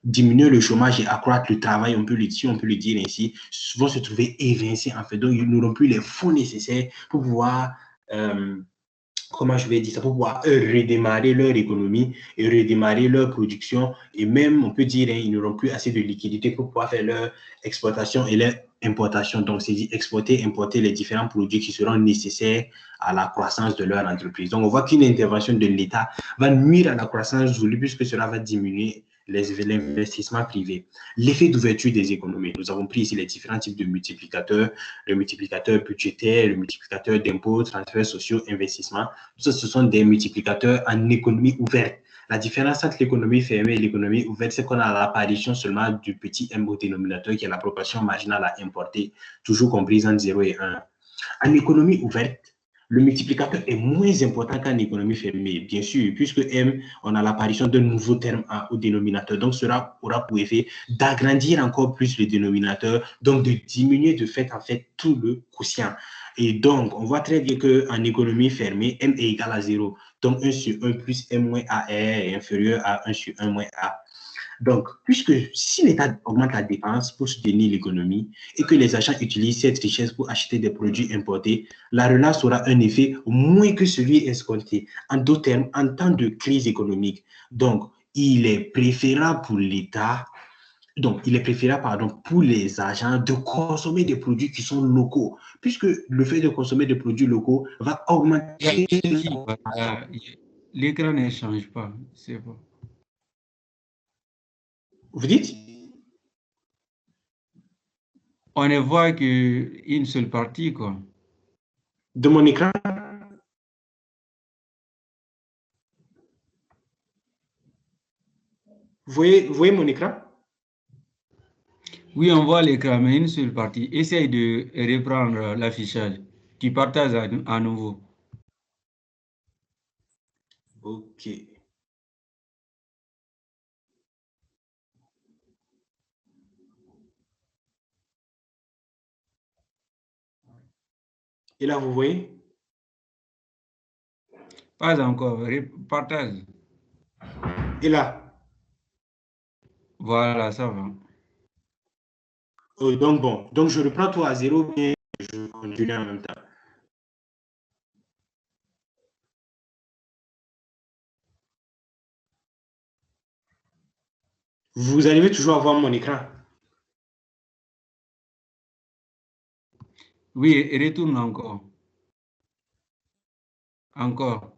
S3: diminuer le chômage et accroître le travail, si on peut le dire ainsi, vont se trouver évincés en fait. Donc, ils n'auront plus les fonds nécessaires pour pouvoir comment je vais dire ça, pour pouvoir redémarrer leur économie et redémarrer leur production. Et même, on peut dire, ils n'auront plus assez de liquidités pour pouvoir faire leur exportation et leur importation. Donc, c'est dire exporter, importer les différents produits qui seront nécessaires à la croissance de leur entreprise. Donc, on voit qu'une intervention de l'État va nuire à la croissance voulue puisque cela va diminuer l'investissement privé. L'effet d'ouverture des économies. Nous avons pris ici les différents types de multiplicateurs, le multiplicateur budgétaire, le multiplicateur d'impôts, transferts sociaux, investissements. Tout ça, ce sont des multiplicateurs en économie ouverte. La différence entre l'économie fermée et l'économie ouverte, c'est qu'on a l'apparition seulement du petit m au dénominateur qui est la proportion marginale à importer, toujours comprise entre 0 et 1. En économie ouverte, le multiplicateur est moins important qu'en économie fermée, bien sûr, puisque M, on a l'apparition d'un nouveau terme au dénominateur. Donc, cela aura pour effet d'agrandir encore plus le dénominateur, donc de diminuer de fait, en fait, tout le quotient. Et donc, on voit très bien qu'en économie fermée, M est égal à 0. Donc, 1 sur 1 plus M moins A est inférieur à 1 sur 1 moins A. Donc, puisque si l'État augmente la dépense pour soutenir l'économie et que les agents utilisent cette richesse pour acheter des produits importés, la relance aura un effet moins que celui escompté. En d'autres termes, en temps de crise économique. Donc, il est préférable pour l'État, pour les agents de consommer des produits qui sont locaux, puisque le fait de consommer des produits locaux va augmenter.
S4: L'écran ne change pas, c'est bon.
S3: Vous dites?
S4: On ne voit qu'une seule partie, quoi.
S3: De mon écran? Vous voyez mon écran?
S4: Oui, on voit l'écran, mais une seule partie. Essaye de reprendre l'affichage. Tu partages à nouveau.
S3: Ok. Et là, vous voyez?
S4: Pas encore. Partage.
S3: Et là?
S4: Voilà, ça va.
S3: Donc, bon. Donc, je reprends tout à 0, mais je continue en même temps. Vous arrivez toujours à voir mon écran?
S4: Oui, retourne encore. Encore.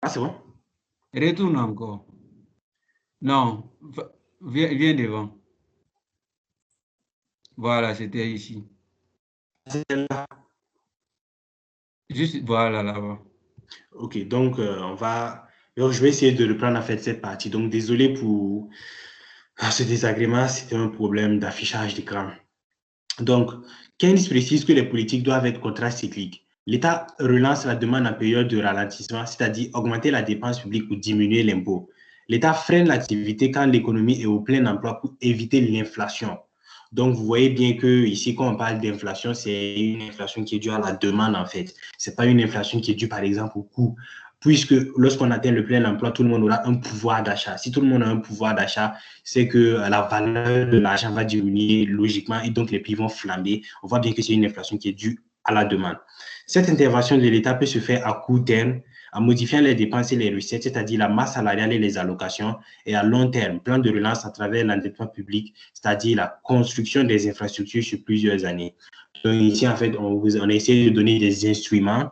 S3: Ah, c'est bon?
S4: Retourne encore. Non, viens devant. Voilà, c'était ici.
S3: C'est là.
S4: Juste, voilà, là-bas.
S3: Ok, donc je vais essayer de reprendre en fait cette partie. Donc désolé pour ce désagrément, c'était un problème d'affichage d'écran. Donc, Keynes précise que les politiques doivent être contracycliques. L'État relance la demande en période de ralentissement, c'est-à-dire augmenter la dépense publique ou diminuer l'impôt. L'État freine l'activité quand l'économie est au plein emploi pour éviter l'inflation. Donc, vous voyez bien que ici, quand on parle d'inflation, c'est une inflation qui est due à la demande, en fait. Ce n'est pas une inflation qui est due, par exemple, au coût. Puisque lorsqu'on atteint le plein emploi, tout le monde aura un pouvoir d'achat. Si tout le monde a un pouvoir d'achat, c'est que la valeur de l'argent va diminuer logiquement et donc les prix vont flamber. On voit bien que c'est une inflation qui est due à la demande. Cette intervention de l'État peut se faire à court terme en modifiant les dépenses et les recettes, c'est-à-dire la masse salariale et les allocations, et à long terme, plan de relance à travers l'endettement public, c'est-à-dire la construction des infrastructures sur plusieurs années. Donc ici, en fait, on a essayé de donner des instruments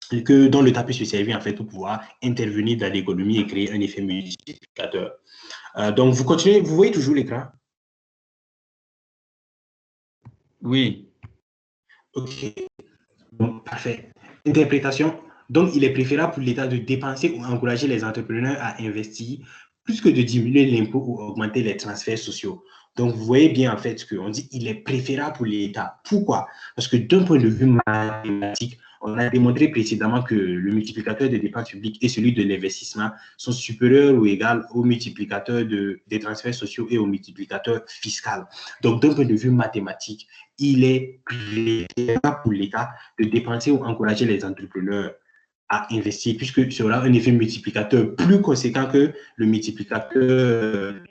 S3: dont l'État peut se servir en fait pour pouvoir intervenir dans l'économie et créer un effet multiplicateur. Donc, vous continuez, vous voyez toujours l'écran?
S4: Oui.
S3: Ok, donc parfait. Interprétation. Donc, il est préférable pour l'État de dépenser ou encourager les entrepreneurs à investir plus que de diminuer l'impôt ou augmenter les transferts sociaux. Donc, vous voyez bien en fait qu'on dit qu'il est préférable pour l'État. Pourquoi? Parce que d'un point de vue mathématique, on a démontré précédemment que le multiplicateur des dépenses publiques et celui de l'investissement sont supérieurs ou égaux au multiplicateur des transferts sociaux et au multiplicateur fiscal. Donc, d'un point de vue mathématique, il est préférable pour l'État de dépenser ou encourager les entrepreneurs à investir, puisque ça aura un effet multiplicateur plus conséquent que le multiplicateur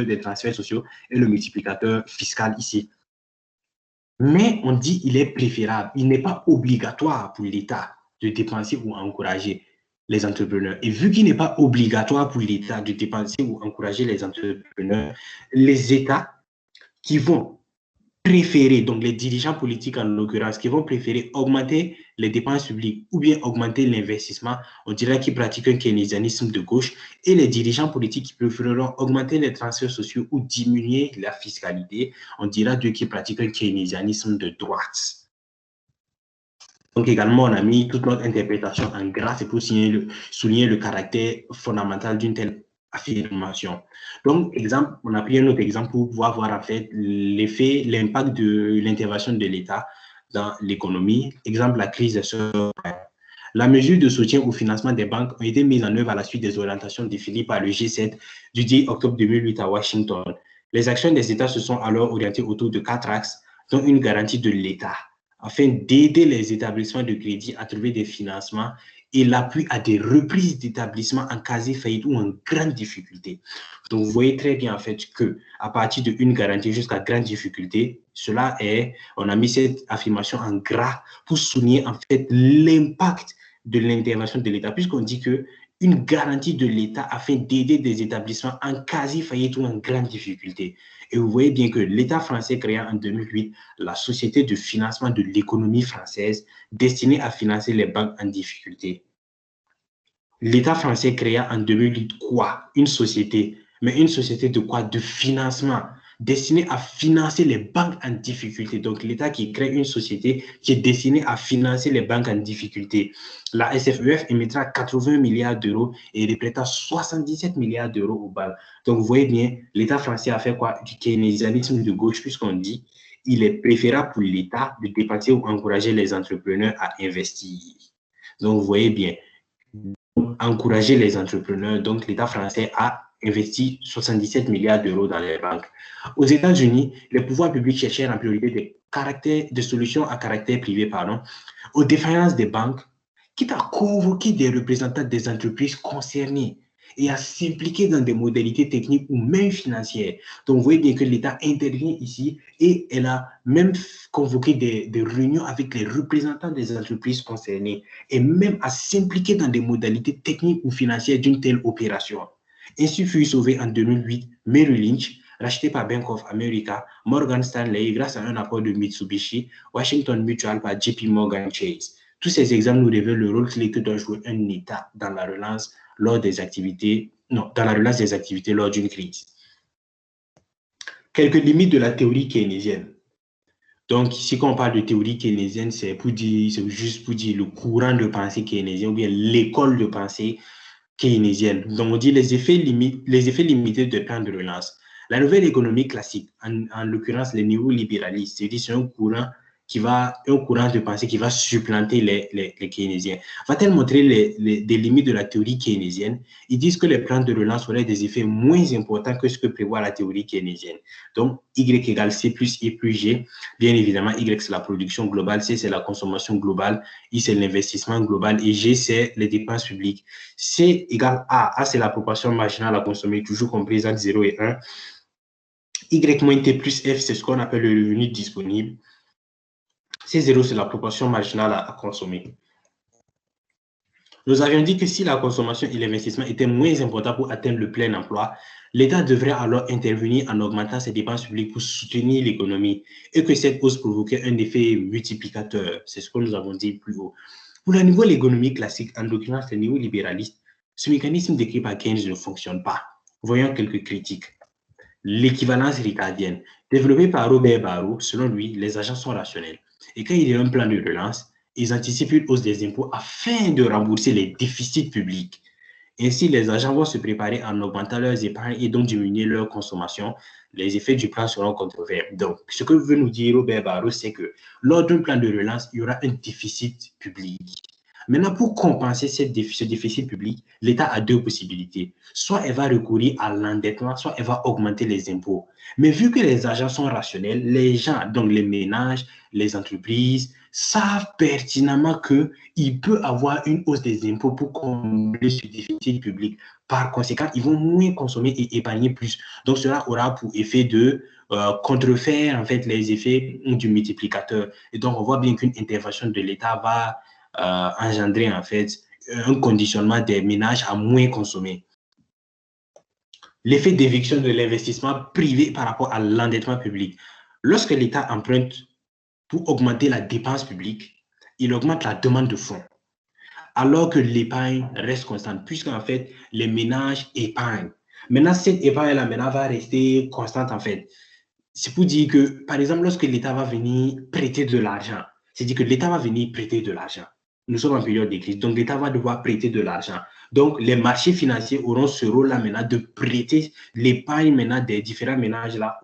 S3: des transferts sociaux et le multiplicateur fiscal ici. Mais on dit qu'il est préférable, il n'est pas obligatoire pour l'État de dépenser ou encourager les entrepreneurs. Et vu qu'il n'est pas obligatoire pour l'État de dépenser ou encourager les entrepreneurs, les États qui vont préférer, donc les dirigeants politiques en l'occurrence, qui vont préférer augmenter les dépenses publiques ou bien augmenter l'investissement, on dirait qu'ils pratiquent un keynésianisme de gauche, et les dirigeants politiques qui préféreront augmenter les transferts sociaux ou diminuer la fiscalité, on dira d'eux qui pratiquent un keynésianisme de droite. Donc également, on a mis toute notre interprétation en gras, c'est pour souligner le caractère fondamental d'une telle affirmation. Donc, exemple, on a pris un autre exemple pour pouvoir voir en fait l'effet, l'impact de l'intervention de l'État dans l'économie. Exemple, la crise des subprimes. La mesure de soutien au financement des banques a été mise en œuvre à la suite des orientations définies par le G7 du 10 octobre 2008 à Washington. Les actions des États se sont alors orientées autour de 4 axes, dont une garantie de l'État, afin d'aider les établissements de crédit à trouver des financements et l'appui à des reprises d'établissements en quasi-faillite ou en grande difficulté. Donc, vous voyez très bien en fait qu'à partir d'une garantie jusqu'à grande difficulté, on a mis cette affirmation en gras pour souligner en fait l'impact de l'intervention de l'État, puisqu'on dit qu'une garantie de l'État afin d'aider des établissements en quasi-faillite ou en grande difficulté. Et vous voyez bien que l'État français créa en 2008 la Société de financement de l'économie française destinée à financer les banques en difficulté. L'État français créa en 2008 quoi? Une société. Mais une société de quoi? De financement, destinée à financer les banques en difficulté. Donc, l'État qui crée une société qui est destinée à financer les banques en difficulté. La SFEF émettra 80 milliards d'euros et reprêtera 77 milliards d'euros aux banques. Donc, vous voyez bien, l'État français a fait quoi? Du keynésianisme de gauche, puisqu'on dit il est préférable pour l'État de dépenser ou encourager les entrepreneurs à investir. Donc, vous voyez bien, encourager les entrepreneurs. Donc, l'État français a investi 77 milliards d'euros dans les banques. Aux États-Unis, les pouvoirs publics cherchèrent en priorité des solutions à caractère privé, aux défaillances des banques, quitte à convoquer des représentants des entreprises concernées et à s'impliquer dans des modalités techniques ou même financières. Donc, vous voyez bien que l'État intervient ici et elle a même convoqué des réunions avec les représentants des entreprises concernées et même à s'impliquer dans des modalités techniques ou financières d'une telle opération. Ainsi fut sauvé en 2008 Merrill Lynch, racheté par Bank of America, Morgan Stanley grâce à un apport de Mitsubishi, Washington Mutual par JP Morgan Chase. Tous ces exemples nous révèlent le rôle clé que doit jouer un État dans la relance lors des activités, non, dans la relance des activités lors d'une crise. Quelques limites de la théorie keynésienne. Donc, ici, quand on parle de théorie keynésienne, c'est juste pour dire le courant de pensée keynésien ou bien l'école de pensée keynésienne. Donc, on dit les effets limités de plans de relance. La nouvelle économie classique, en l'occurrence les néolibéralistes, c'est-à-dire c'est un courant de pensée qui va supplanter les keynésiens. Va-t-elle montrer des limites de la théorie keynésienne? Ils disent que les plans de relance auraient des effets moins importants que ce que prévoit la théorie keynésienne. Donc, Y égale C plus I plus G. Bien évidemment, Y, c'est la production globale, C, c'est la consommation globale, I, c'est l'investissement global et G, c'est les dépenses publiques. C égale A. A, c'est la proportion marginale à consommer, toujours comprise entre 0 et 1. Y moins T plus F, c'est ce qu'on appelle le revenu disponible. C0, c'est la proportion marginale à consommer. Nous avions dit que si la consommation et l'investissement étaient moins importants pour atteindre le plein emploi, l'État devrait alors intervenir en augmentant ses dépenses publiques pour soutenir l'économie et que cette hausse provoquait un effet multiplicateur. C'est ce que nous avons dit plus haut. Pour le niveau de l'économie classique, en l'occurrence le niveau libéraliste, ce mécanisme décrit par Keynes ne fonctionne pas. Voyons quelques critiques. L'équivalence ricardienne. Développée par Robert Barreau, selon lui, les agents sont rationnels. Et quand il y a un plan de relance, ils anticipent une hausse des impôts afin de rembourser les déficits publics. Ainsi, les agents vont se préparer en augmentant leurs épargnes et donc diminuer leur consommation. Les effets du plan seront controversés. Donc, ce que veut nous dire Robert Barreau, c'est que lors d'un plan de relance, il y aura un déficit public. Maintenant, pour compenser ce déficit public, l'État a deux possibilités. Soit elle va recourir à l'endettement, soit elle va augmenter les impôts. Mais vu que les agents sont rationnels, les gens, donc les ménages, les entreprises, savent pertinemment qu'il peut avoir une hausse des impôts pour combler ce déficit public. Par conséquent, ils vont moins consommer et épargner plus. Donc, cela aura pour effet de contrefaire en fait les effets du multiplicateur. Et donc, on voit bien qu'une intervention de l'État va engendrer en fait un conditionnement des ménages à moins consommer. L'effet d'éviction de l'investissement privé par rapport à l'endettement public. Lorsque l'État emprunte pour augmenter la dépense publique, il augmente la demande de fonds, alors que l'épargne reste constante, puisqu'en fait, les ménages épargnent. Maintenant, cette épargne-là maintenant va rester constante en fait. C'est pour dire que, par exemple, lorsque l'État va venir prêter de l'argent, c'est-à-dire que l'État va venir prêter de l'argent. Nous sommes en période de crise, donc l'État va devoir prêter de l'argent. Donc, les marchés financiers auront ce rôle-là maintenant de prêter l'épargne maintenant des différents ménages-là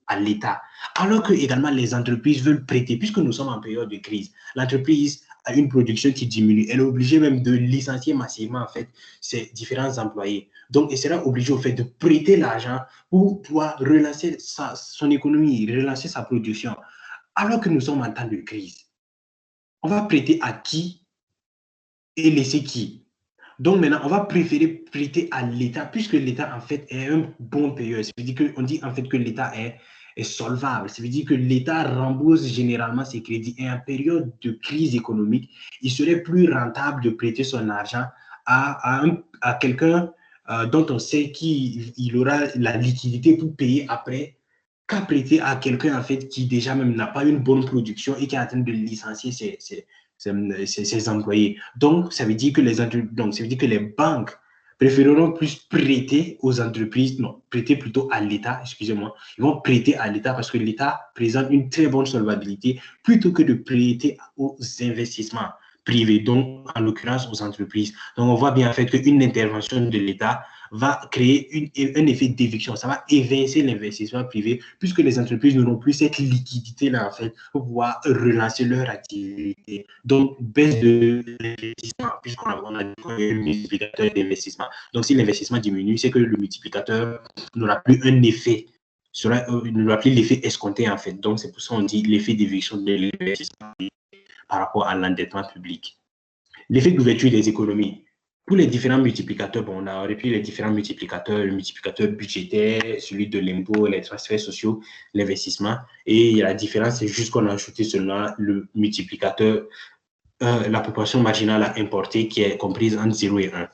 S3: à l'État. Alors que également les entreprises veulent prêter, puisque nous sommes en période de crise. L'entreprise a une production qui diminue. Elle est obligée même de licencier massivement en fait ses différents employés. Donc, elle sera obligée au fait de prêter l'argent pour pouvoir relancer son économie, relancer sa production. Alors que nous sommes en temps de crise, on va prêter à qui et laisser qui? Donc maintenant, on va préférer prêter à l'État, puisque l'État, en fait, est un bon payeur. Ça veut dire qu'on dit, en fait, que l'État est solvable. Ça veut dire que l'État rembourse généralement ses crédits. Et en période de crise économique, il serait plus rentable de prêter son argent à quelqu'un dont on sait qu'il aura la liquidité pour payer après, qu'à prêter à quelqu'un, en fait, qui déjà même n'a pas une bonne production et qui est en train de licencier ses employés. Donc, ça veut dire que les banques préféreront plus prêter aux entreprises, non, prêter plutôt à l'État, excusez-moi. Ils vont prêter à l'État parce que l'État présente une très bonne solvabilité plutôt que de prêter aux investissements privés, donc en l'occurrence aux entreprises. Donc, on voit bien en fait qu'une intervention de l'État va créer un effet d'éviction. Ça va évincer l'investissement privé puisque les entreprises n'auront plus cette liquidité-là, en fait, pour pouvoir relancer leur activité. Donc, baisse de l'investissement, puisqu'on a un multiplicateur d'investissement. Donc, si l'investissement diminue, c'est que le multiplicateur n'aura plus un effet, n'aura plus l'effet escompté, en fait. Donc, c'est pour ça qu'on dit l'effet d'éviction de l'investissement par rapport à l'endettement public. L'effet d'ouverture des économies. Pour les différents multiplicateurs, bon, on a repris les différents multiplicateurs, le multiplicateur budgétaire, celui de l'impôt, les transferts sociaux, l'investissement. Et la différence, c'est juste qu'on a ajouté seulement le multiplicateur, la proportion marginale à importer qui est comprise entre 0 et 1.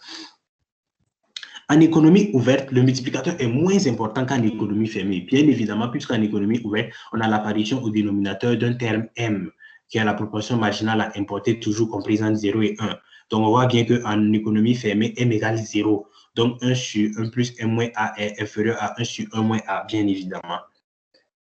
S3: En économie ouverte, le multiplicateur est moins important qu'en économie fermée. Bien évidemment, puisqu'en économie ouverte, on a l'apparition au dénominateur d'un terme M, qui est la proportion marginale à importer, toujours comprise entre 0 et 1. Donc, on voit bien qu'en économie fermée, M égale 0. Donc, 1 sur 1 plus M moins A est inférieur à 1 sur 1 moins A, bien évidemment.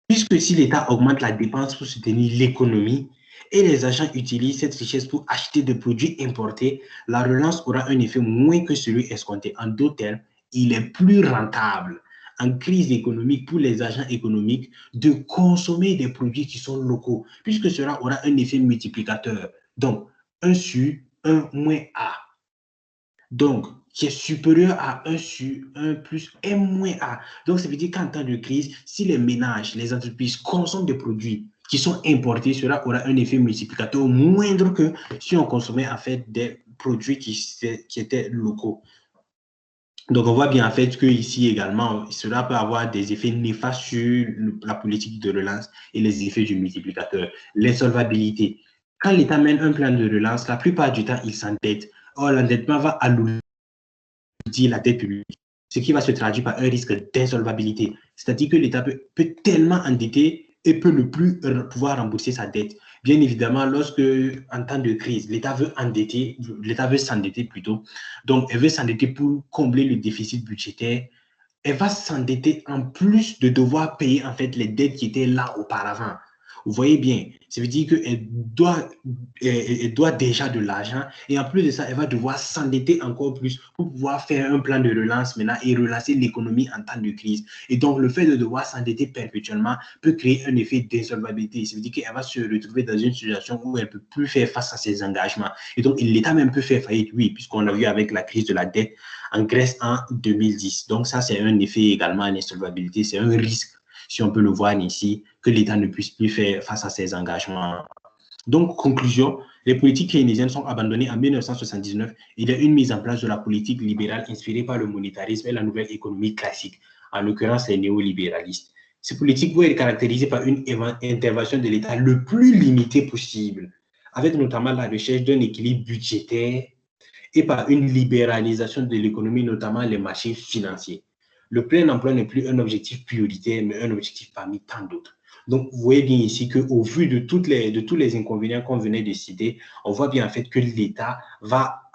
S3: Puisque si l'État augmente la dépense pour soutenir l'économie et les agents utilisent cette richesse pour acheter des produits importés, la relance aura un effet moins que celui escompté. En d'autres termes, il est plus rentable en crise économique pour les agents économiques de consommer des produits qui sont locaux, puisque cela aura un effet multiplicateur. Donc, 1 sur 1 moins A. Donc, qui est supérieur à 1 sur 1 plus M moins A. Donc, ça veut dire qu'en temps de crise, si les ménages, les entreprises consomment des produits qui sont importés, cela aura un effet multiplicateur moindre que si on consommait en fait des produits qui étaient locaux. Donc, on voit bien en fait que ici également, cela peut avoir des effets néfastes sur la politique de relance et les effets du multiplicateur. L'insolvabilité. Quand l'État mène un plan de relance, la plupart du temps, il s'endette. Or, l'endettement va alourdir la dette publique, ce qui va se traduire par un risque d'insolvabilité. C'est-à-dire que l'État peut tellement endetter et peut ne plus pouvoir rembourser sa dette. Bien évidemment, lorsque, en temps de crise, l'État veut s'endetter plutôt. Donc, elle veut s'endetter pour combler le déficit budgétaire. Elle va s'endetter en plus de devoir payer en fait les dettes qui étaient là auparavant. Vous voyez bien, ça veut dire qu'elle doit déjà de l'argent et en plus de ça, elle va devoir s'endetter encore plus pour pouvoir faire un plan de relance maintenant et relancer l'économie en temps de crise. Et donc, le fait de devoir s'endetter perpétuellement peut créer un effet d'insolvabilité. Ça veut dire qu'elle va se retrouver dans une situation où elle ne peut plus faire face à ses engagements. Et donc, l'État même peut faire faillite, oui, puisqu'on a vu avec la crise de la dette en Grèce en 2010. Donc, ça, c'est un effet également en insolvabilité. C'est un risque, si on peut le voir ici, que l'État ne puisse plus faire face à ses engagements. Donc, conclusion, les politiques keynésiennes sont abandonnées en 1979. Il y a une mise en place de la politique libérale inspirée par le monétarisme et la nouvelle économie classique, en l'occurrence les néolibéralistes. Ces politiques vont être caractérisées par une intervention de l'État le plus limitée possible, avec notamment la recherche d'un équilibre budgétaire et par une libéralisation de l'économie, notamment les marchés financiers. Le plein emploi n'est plus un objectif prioritaire, mais un objectif parmi tant d'autres. Donc, vous voyez bien ici qu'au vu de tous les inconvénients qu'on venait de citer, on voit bien en fait que l'État va,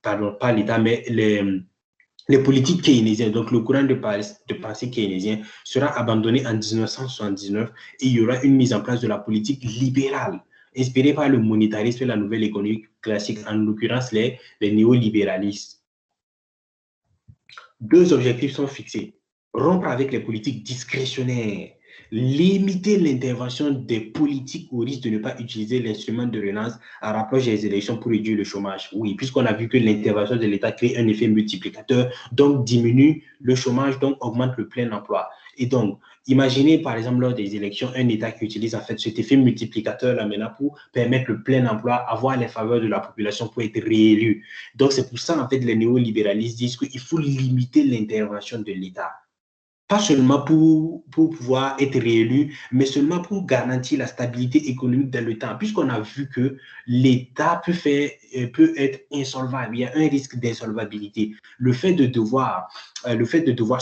S3: pardon, pas l'État, mais les politiques keynésiennes, donc le courant de pensée keynésien sera abandonné en 1979 et il y aura une mise en place de la politique libérale inspirée par le monétarisme et la nouvelle économie classique, en l'occurrence les néolibéralistes. Deux objectifs sont fixés. Rompre avec les politiques discrétionnaires, limiter l'intervention des politiques au risque de ne pas utiliser l'instrument de relance à l'approche des élections pour réduire le chômage. Oui, puisqu'on a vu que l'intervention de l'État crée un effet multiplicateur, donc diminue le chômage, donc augmente le plein emploi. Et donc, imaginez par exemple lors des élections, un État qui utilise en fait cet effet multiplicateur là maintenant pour permettre le plein emploi, avoir les faveurs de la population pour être réélu. Donc, c'est pour ça en fait les néolibéralistes disent qu'il faut limiter l'intervention de l'État. Pas seulement pour pouvoir être réélu, mais seulement pour garantir la stabilité économique dans le temps, puisqu'on a vu que l'État peut être insolvable, il y a un risque d'insolvabilité. Le fait de devoir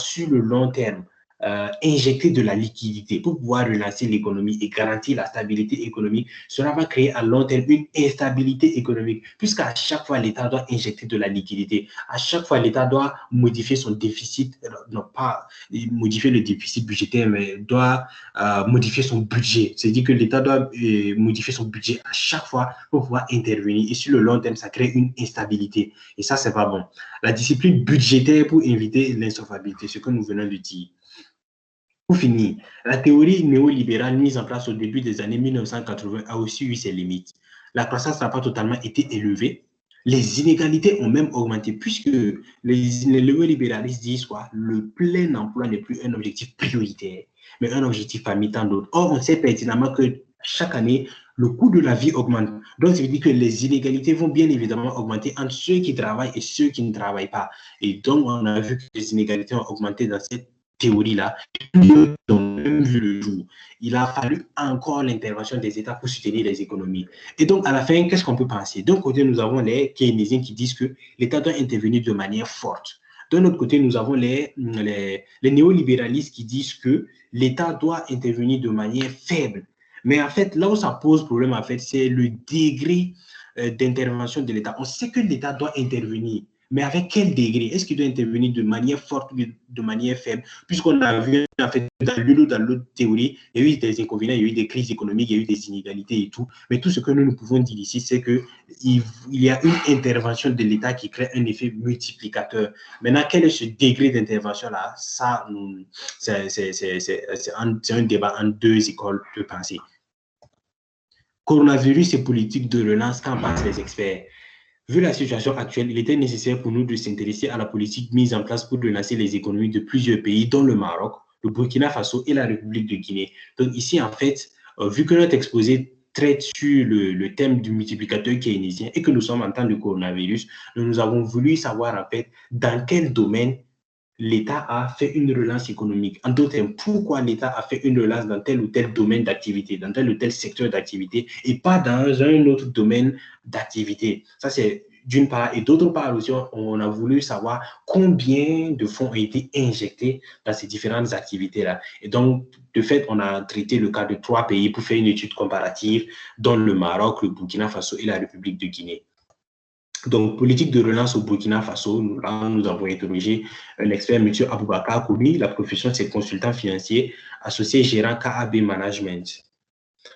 S3: sur le long terme injecter de la liquidité pour pouvoir relancer l'économie et garantir la stabilité économique, cela va créer à long terme une instabilité économique, puisqu'à chaque fois, l'État doit injecter de la liquidité. À chaque fois, l'État doit modifier son déficit, non pas modifier le déficit budgétaire, mais doit modifier son budget. C'est-à-dire que l'État doit modifier son budget à chaque fois pour pouvoir intervenir. Et sur le long terme, ça crée une instabilité. Et ça, c'est pas bon. La discipline budgétaire pour éviter l'insolvabilité, ce que nous venons de dire. Pour finir, la théorie néolibérale mise en place au début des années 1980 a aussi eu ses limites. La croissance n'a pas totalement été élevée. Les inégalités ont même augmenté puisque les néolibéralistes disent quoi? Le plein emploi n'est plus un objectif prioritaire, mais un objectif parmi tant d'autres. Or, on sait pertinemment que chaque année, le coût de la vie augmente. Donc, ça veut dire que les inégalités vont bien évidemment augmenter entre ceux qui travaillent et ceux qui ne travaillent pas. Et donc, on a vu que les inégalités ont augmenté dans cette théorie-là. Ils ont même vu le jour. Il a fallu encore l'intervention des États pour soutenir les économies. Et donc, à la fin, qu'est-ce qu'on peut penser? D'un côté, nous avons les keynésiens qui disent que l'État doit intervenir de manière forte. D'un autre côté, nous avons les néolibéralistes qui disent que l'État doit intervenir de manière faible. Mais en fait, là où ça pose problème, en fait, c'est le degré d'intervention de l'État. On sait que l'État doit intervenir, mais avec quel degré? Est-ce qu'il doit intervenir de manière forte ou de manière faible? Puisqu'on a vu, en fait, dans l'une ou dans l'autre théorie, il y a eu des inconvénients, il y a eu des crises économiques, il y a eu des inégalités et tout. Mais tout ce que nous pouvons dire ici, c'est qu'il y a une intervention de l'État qui crée un effet multiplicateur. Maintenant, quel est ce degré d'intervention-là? Ça, c'est un débat en deux écoles de pensée. Coronavirus et politique de relance, qu'en pensent les experts? Vu la situation actuelle, il était nécessaire pour nous de s'intéresser à la politique mise en place pour relancer les économies de plusieurs pays, dont le Maroc, le Burkina Faso et la République de Guinée. Donc ici, en fait, vu que notre exposé traite sur le thème du multiplicateur keynésien et que nous sommes en temps de coronavirus, nous avons voulu savoir, en fait, dans quel domaine l'État a fait une relance économique. En d'autres termes, pourquoi l'État a fait une relance dans tel ou tel domaine d'activité, dans tel ou tel secteur d'activité, et pas dans un autre domaine d'activité. Ça, c'est d'une part. Et d'autre part aussi, on a voulu savoir combien de fonds ont été injectés dans ces différentes activités-là. Et donc, de fait, on a traité le cas de 3 pays pour faire une étude comparative, dont le Maroc, le Burkina Faso et la République de Guinée. Donc, politique de relance au Burkina Faso, là, nous avons interrogé l'expert M. Aboubakar Kouni. La profession, c'est consultant financier associé gérant KAB Management.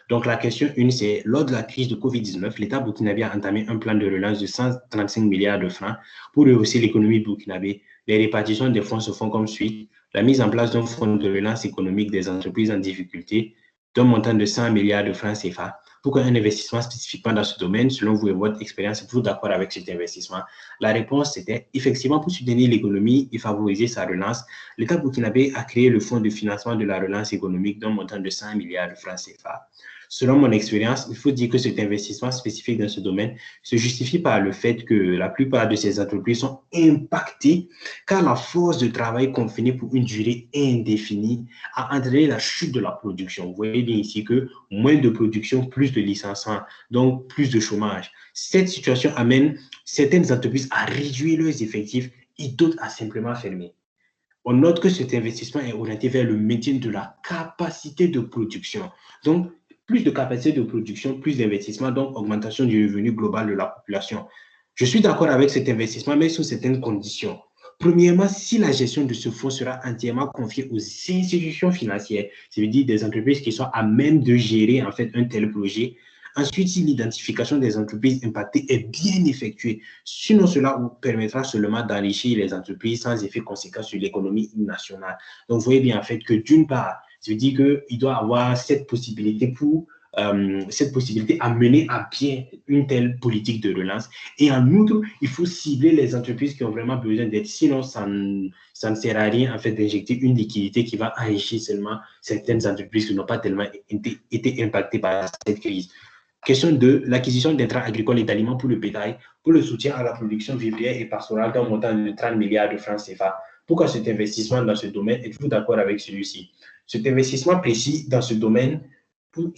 S3: Donc, la question 1, c'est lors de la crise de Covid-19, l'État burkinabé a entamé un plan de relance de 135 milliards de francs pour rehausser l'économie burkinabé. Les répartitions des fonds se font comme suit. La mise en place d'un fonds de relance économique des entreprises en difficulté d'un montant de 100 milliards de francs CFA. Pourquoi un investissement spécifiquement dans ce domaine? Selon vous et votre expérience, êtes-vous d'accord avec cet investissement? La réponse, c'était effectivement pour soutenir l'économie et favoriser sa relance. L'État burkinabé a créé le fonds de financement de la relance économique d'un montant de 100 milliards de francs CFA. Selon mon expérience, il faut dire que cet investissement spécifique dans ce domaine se justifie par le fait que la plupart de ces entreprises sont impactées car la force de travail confinée pour une durée indéfinie a entraîné la chute de la production. Vous voyez bien ici que moins de production, plus de licenciements, donc plus de chômage. Cette situation amène certaines entreprises à réduire leurs effectifs et d'autres à simplement fermer. On note que cet investissement est orienté vers le maintien de la capacité de production. Donc, plus de capacité de production, plus d'investissement, donc augmentation du revenu global de la population. Je suis d'accord avec cet investissement, mais sous certaines conditions. Premièrement, si la gestion de ce fonds sera entièrement confiée aux institutions financières, ça veut dire des entreprises qui sont à même de gérer en fait un tel projet. Ensuite, si l'identification des entreprises impactées est bien effectuée, sinon cela vous permettra seulement d'enrichir les entreprises sans effet conséquent sur l'économie nationale. Donc, vous voyez bien en fait que d'une part, ça veut dire qu'il doit avoir cette possibilité à mener à bien une telle politique de relance. Et en outre, il faut cibler les entreprises qui ont vraiment besoin d'aide. Sinon, ça ne sert à rien en fait d'injecter une liquidité qui va enrichir seulement certaines entreprises qui n'ont pas tellement été impactées par cette crise. Question 2, l'acquisition d'intrants agricoles et d'aliments pour le bétail, pour le soutien à la production vivrière et pastorale d'un montant de 30 milliards de francs CFA. Pourquoi cet investissement dans ce domaine? Êtes-vous d'accord avec celui-ci? Cet investissement précis dans ce domaine, pour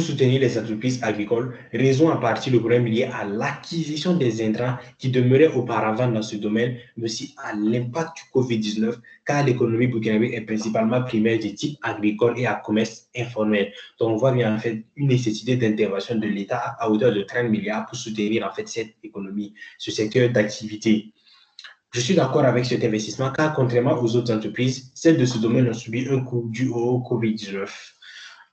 S3: soutenir les entreprises agricoles, raison en partie le problème lié à l'acquisition des intrants qui demeuraient auparavant dans ce domaine, mais aussi à l'impact du Covid-19, car l'économie burkinabé est principalement primaire de type agricole et à commerce informel. Donc, on voit bien en fait une nécessité d'intervention de l'État à hauteur de 30 milliards pour soutenir en fait cette économie, ce secteur d'activité. Je suis d'accord avec cet investissement car, contrairement aux autres entreprises, celles de ce domaine ont subi un coup dû au Covid-19.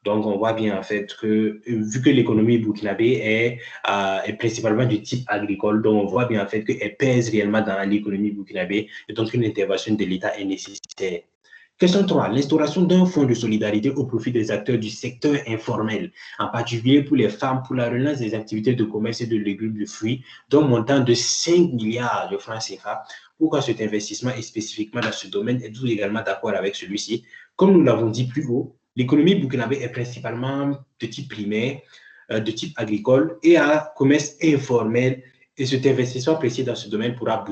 S3: Donc, on voit bien en fait que, vu que l'économie burkinabé est principalement du type agricole, donc on voit bien en fait qu'elle pèse réellement dans l'économie burkinabé et donc une intervention de l'État est nécessaire. Question 3. L'instauration d'un fonds de solidarité au profit des acteurs du secteur informel, en particulier pour les femmes, pour la relance des activités de commerce et de légumes de fruits, d'un montant de 5 milliards de francs CFA. Pourquoi cet investissement est spécifiquement dans ce domaine? Êtes-vous également d'accord avec celui-ci? Comme nous l'avons dit plus haut, l'économie burkinabé est principalement de type primaire, de type agricole et à commerce informel. Et cet investissement précis dans ce domaine pourra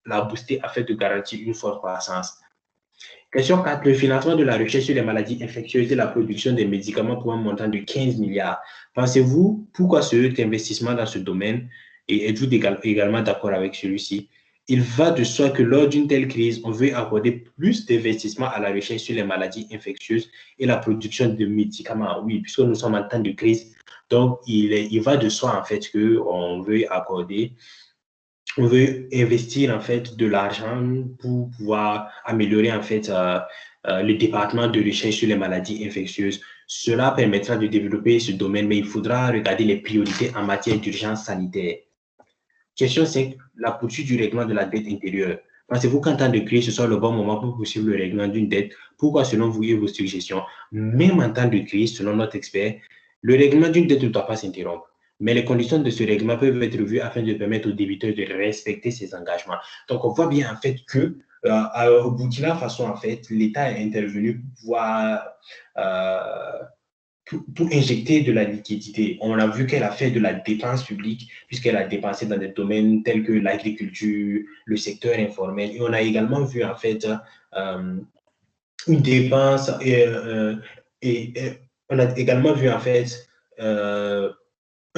S3: la booster afin de garantir une forte croissance. Question 4. Le financement de la recherche sur les maladies infectieuses et la production des médicaments pour un montant de 15 milliards. Pensez-vous pourquoi cet investissement dans ce domaine et êtes-vous également d'accord avec celui-ci? Il va de soi que lors d'une telle crise, on veut accorder plus d'investissement à la recherche sur les maladies infectieuses et la production de médicaments. Oui, puisque nous sommes en temps de crise. Donc, il va de soi en fait qu'on veut accorder on veut investir en fait de l'argent pour pouvoir améliorer en fait le département de recherche sur les maladies infectieuses. Cela permettra de développer ce domaine, mais il faudra regarder les priorités en matière d'urgence sanitaire. Question 5. La poursuite du règlement de la dette intérieure. Pensez-vous qu'en temps de crise, ce soit le bon moment pour poursuivre le règlement d'une dette? Pourquoi, selon vous et vos suggestions, même en temps de crise, selon notre expert, le règlement d'une dette ne doit pas s'interrompre? Mais les conditions de ce règlement peuvent être revues afin de permettre aux débiteurs de respecter ses engagements. Donc, on voit bien en fait que au Burkina Faso, en fait, l'État est intervenu pour pouvoir pour injecter de la liquidité. On a vu qu'elle a fait de la dépense publique puisqu'elle a dépensé dans des domaines tels que l'agriculture, le secteur informel. Et on a également vu en fait une dépense et on a également vu en fait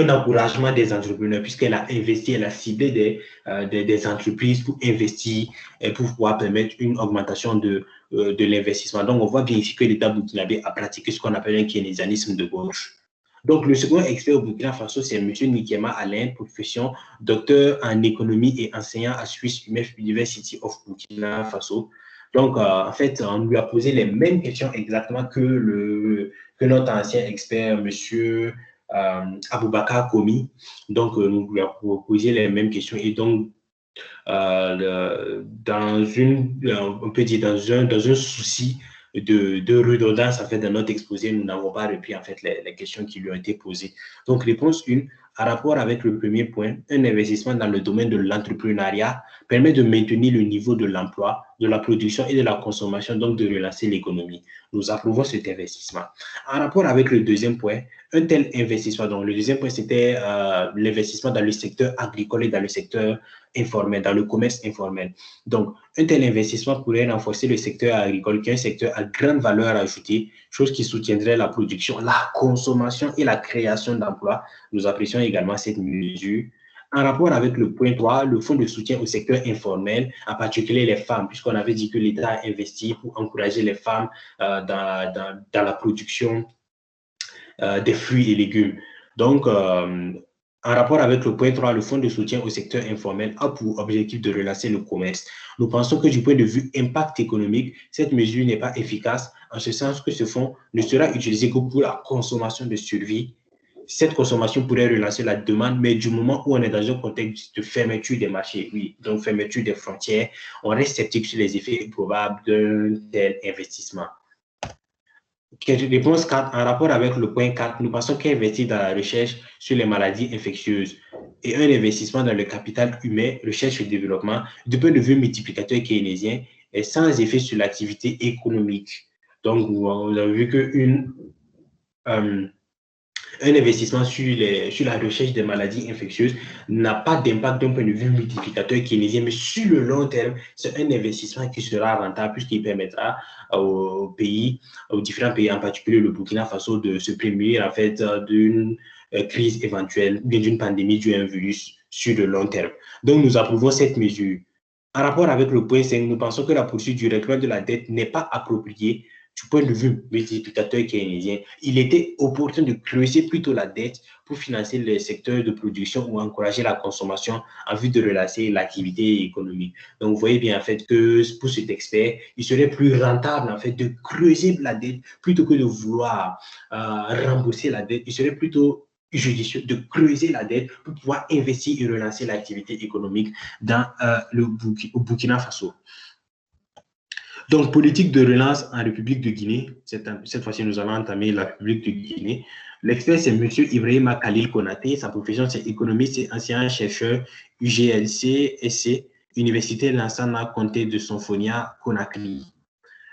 S3: un encouragement des entrepreneurs puisqu'elle a investi, elle a ciblé des entreprises pour investir et pour pouvoir permettre une augmentation de l'investissement. Donc, on voit bien ici que l'État burkinabé a pratiqué ce qu'on appelle un keynésianisme de gauche. Donc, le second expert au Burkina Faso, c'est M. Nikema Alain, profession, docteur en économie et enseignant à Swiss University of Burkina Faso. Donc, en fait, on lui a posé les mêmes questions exactement que notre ancien expert, M. Aboubakar Komi. Donc, nous lui avons posé les mêmes questions. Et donc, on peut dire dans un souci de redondance, en fait, dans notre exposé, nous n'avons pas repris, en fait, les questions qui lui ont été posées. Donc, réponse 1, en rapport avec le premier point, un investissement dans le domaine de l'entrepreneuriat permet de maintenir le niveau de l'emploi, de la production et de la consommation, donc de relancer l'économie. Nous approuvons cet investissement. En rapport avec le deuxième point, un tel investissement, donc le deuxième point, c'était l'investissement dans le secteur agricole et dans le secteur informel, dans le commerce informel. Donc, un tel investissement pourrait renforcer le secteur agricole, qui est un secteur à grande valeur ajoutée, chose qui soutiendrait la production, la consommation et la création d'emplois. Nous apprécions également cette mesure. En rapport avec le point 3, le fonds de soutien au secteur informel, en particulier les femmes, puisqu'on avait dit que l'État a investi pour encourager les femmes dans la production des fruits et légumes. Donc, en rapport avec le point 3, le fonds de soutien au secteur informel a pour objectif de relancer le commerce. Nous pensons que du point de vue impact économique, cette mesure n'est pas efficace, en ce sens que ce fonds ne sera utilisé que pour la consommation de survie. Cette consommation pourrait relancer la demande, mais du moment où on est dans un contexte de fermeture des marchés, oui, donc fermeture des frontières, on reste sceptique sur les effets probables d'un tel investissement. Réponse 4, en rapport avec le point 4, nous pensons qu'investir dans la recherche sur les maladies infectieuses et un investissement dans le capital humain, recherche et développement, du point de vue multiplicateur keynésien, est sans effet sur l'activité économique. Donc, on a vu un investissement sur la recherche des maladies infectieuses n'a pas d'impact d'un point de vue multiplicateur keynésien, mais sur le long terme, c'est un investissement qui sera rentable puisqu'il permettra aux différents pays, en particulier le Burkina Faso, de se prémunir en fait d'une crise éventuelle, bien d'une pandémie due à un virus sur le long terme. Donc, nous approuvons cette mesure. En rapport avec le point 5, nous pensons que la poursuite du règlement de la dette n'est pas appropriée du point de vue multiplicateur keynésien. Il était opportun de creuser plutôt la dette pour financer les secteurs de production ou encourager la consommation en vue de relancer l'activité économique. Donc, vous voyez bien en fait que pour cet expert, il serait plus rentable en fait de creuser la dette plutôt que de vouloir rembourser la dette. Il serait plutôt judicieux de creuser la dette pour pouvoir investir et relancer l'activité économique dans au Burkina Faso. Donc, politique de relance en République de Guinée. Cette fois-ci, nous allons entamer la République de Guinée. L'expert, c'est M. Ibrahima Khalil Konaté. Sa profession, c'est économiste et ancien chercheur UGLC, SC, Université Lansana Conté de Sonfonia, Conakry.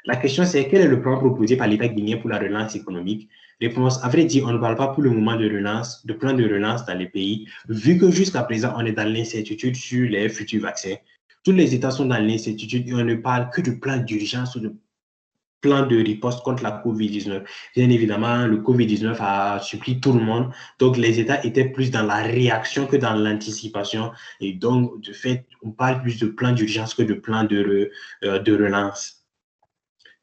S3: La question, c'est quel est le plan proposé par l'État guinéen pour la relance économique? Réponse, à vrai dire, on ne parle pas pour le moment de relance, de plan de relance dans les pays, vu que jusqu'à présent, on est dans l'incertitude sur les futurs vaccins. Tous les États sont dans l'incertitude et on ne parle que de plan d'urgence ou de plan de riposte contre la COVID-19. Bien évidemment, le COVID-19 a surpris tout le monde, donc les États étaient plus dans la réaction que dans l'anticipation. Et donc, de fait, on parle plus de plan d'urgence que de plan de relance.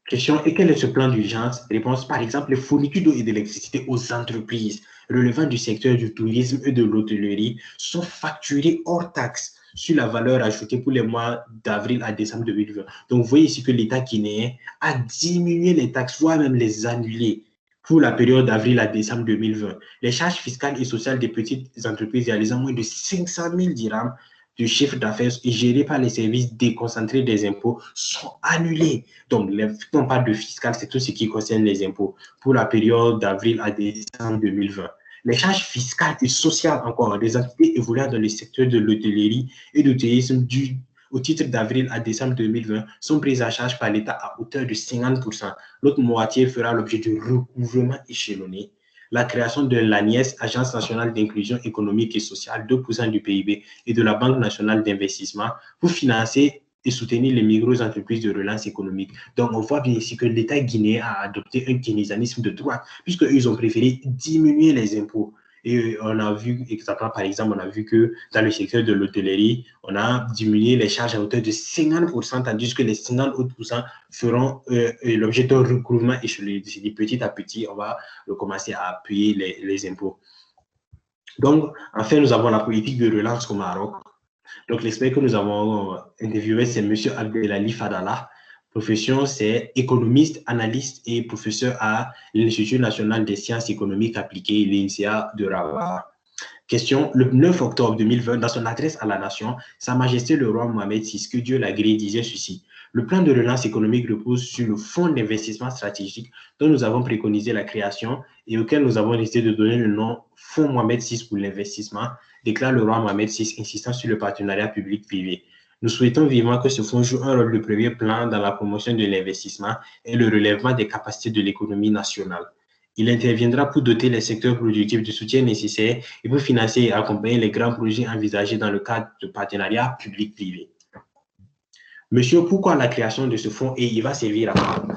S3: Question, et quel est ce plan d'urgence? Réponse, par exemple, les fournitures d'eau et d'électricité aux entreprises relevant du secteur du tourisme et de l'hôtellerie sont facturées hors taxe sur la valeur ajoutée pour les mois d'avril à décembre 2020. Donc, vous voyez ici que l'État guinéen a diminué les taxes, voire même les annulées pour la période d'avril à décembre 2020. Les charges fiscales et sociales des petites entreprises réalisant moins de 500 000 dirhams de chiffre d'affaires et gérés par les services déconcentrés des impôts sont annulés. Donc, quand on parle de fiscal, c'est tout ce qui concerne les impôts pour la période d'avril à décembre 2020. Les charges fiscales et sociales encore des entités évoluant dans le secteur de l'hôtellerie et du tourisme au titre d'avril à décembre 2020 sont prises en charge par l'État à hauteur de 50%. L'autre moitié fera l'objet de recouvrement échelonné. La création de l'ANIES, Agence nationale d'inclusion économique et sociale, 2% du PIB, et de la Banque nationale d'investissement pour financer et soutenir les micro-entreprises de relance économique. Donc, on voit bien ici que l'État guinéen a adopté un keynésianisme de droite, puisqu'ils ont préféré diminuer les impôts. Et on a vu, par exemple, on a vu que dans le secteur de l'hôtellerie, on a diminué les charges à hauteur de 50%, tandis que les 50% feront l'objet d'un recouvrement échelonné. Petit à petit, on va commencer à appuyer les impôts. Donc, enfin, nous avons la politique de relance au Maroc. Donc, l'expert que nous avons interviewé, c'est M. Abdelali Fadala. Profession, c'est économiste, analyste et professeur à l'Institut national des sciences économiques appliquées, l'INSEA de Rabat. Question, le 9 octobre 2020, dans son adresse à la nation, Sa Majesté le roi Mohamed VI, que Dieu l'a gré, disait ceci. Le plan de relance économique repose sur le fonds d'investissement stratégique dont nous avons préconisé la création et auquel nous avons décidé de donner le nom Fonds Mohamed VI pour l'investissement, déclare le roi Mohamed VI, insistant sur le partenariat public-privé. Nous souhaitons vivement que ce fonds joue un rôle de premier plan dans la promotion de l'investissement et le relèvement des capacités de l'économie nationale. Il interviendra pour doter les secteurs productifs du soutien nécessaire et pour financer et accompagner les grands projets envisagés dans le cadre de partenariat public-privé. Monsieur, pourquoi la création de ce fonds et il va servir à quoi?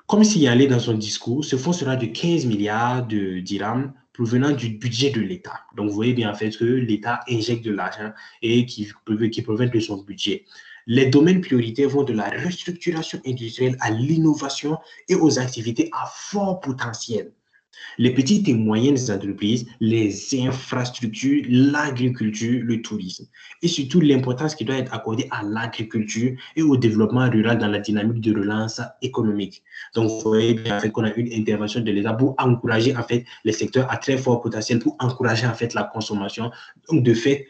S3: Comme s'il y allait dans son discours, ce fonds sera de 15 milliards de dirhams provenant du budget de l'État. Donc, vous voyez bien en fait que l'État injecte de l'argent et qui provient de son budget. Les domaines prioritaires vont de la restructuration industrielle à l'innovation et aux activités à fort potentiel. Les petites et moyennes entreprises, les infrastructures, l'agriculture, le tourisme. Et surtout, l'importance qui doit être accordée à l'agriculture et au développement rural dans la dynamique de relance économique. Donc, vous voyez bien en fait, qu'on a une intervention de l'État pour encourager en fait, les secteurs à très fort potentiel, pour encourager en fait, la consommation. Donc, de fait,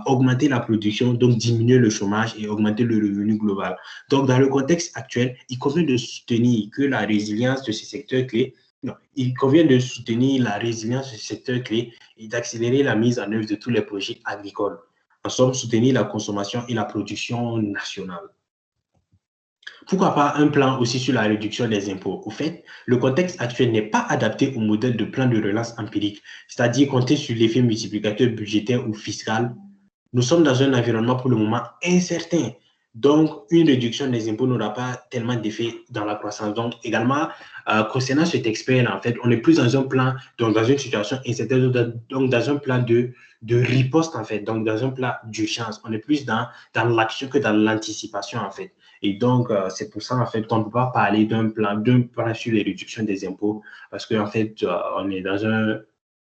S3: augmenter la production, donc diminuer le chômage et augmenter le revenu global. Donc, dans le contexte actuel, il convient de soutenir que la résilience de ces secteurs clés. Non, il convient de soutenir la résilience du secteur clé et d'accélérer la mise en œuvre de tous les projets agricoles. En somme, soutenir la consommation et la production nationale. Pourquoi pas un plan aussi sur la réduction des impôts? Au fait, le contexte actuel n'est pas adapté au modèle de plan de relance empirique, c'est-à-dire compter sur l'effet multiplicateur budgétaire ou fiscal. Nous sommes dans un environnement pour le moment incertain. Donc, une réduction des impôts n'aura pas tellement d'effet dans la croissance. Donc, également, concernant cet expert, en fait, on est plus dans un plan, donc dans une situation incertaine, donc dans un plan de riposte, en fait, donc dans un plan d'urgence. On est plus dans l'action que dans l'anticipation, en fait. Et donc, c'est pour ça, en fait, qu'on ne peut pas parler d'un plan sur les réductions des impôts, parce qu'en fait, on est dans un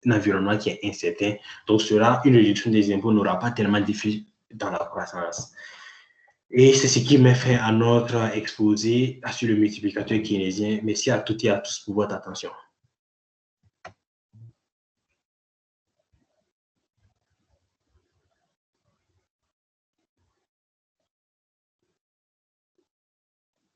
S3: environnement qui est incertain. Donc, une réduction des impôts n'aura pas tellement d'effet dans la croissance. Et c'est ce qui m'a fait à notre exposé sur le multiplicateur keynésien. Merci à toutes et à tous pour votre attention.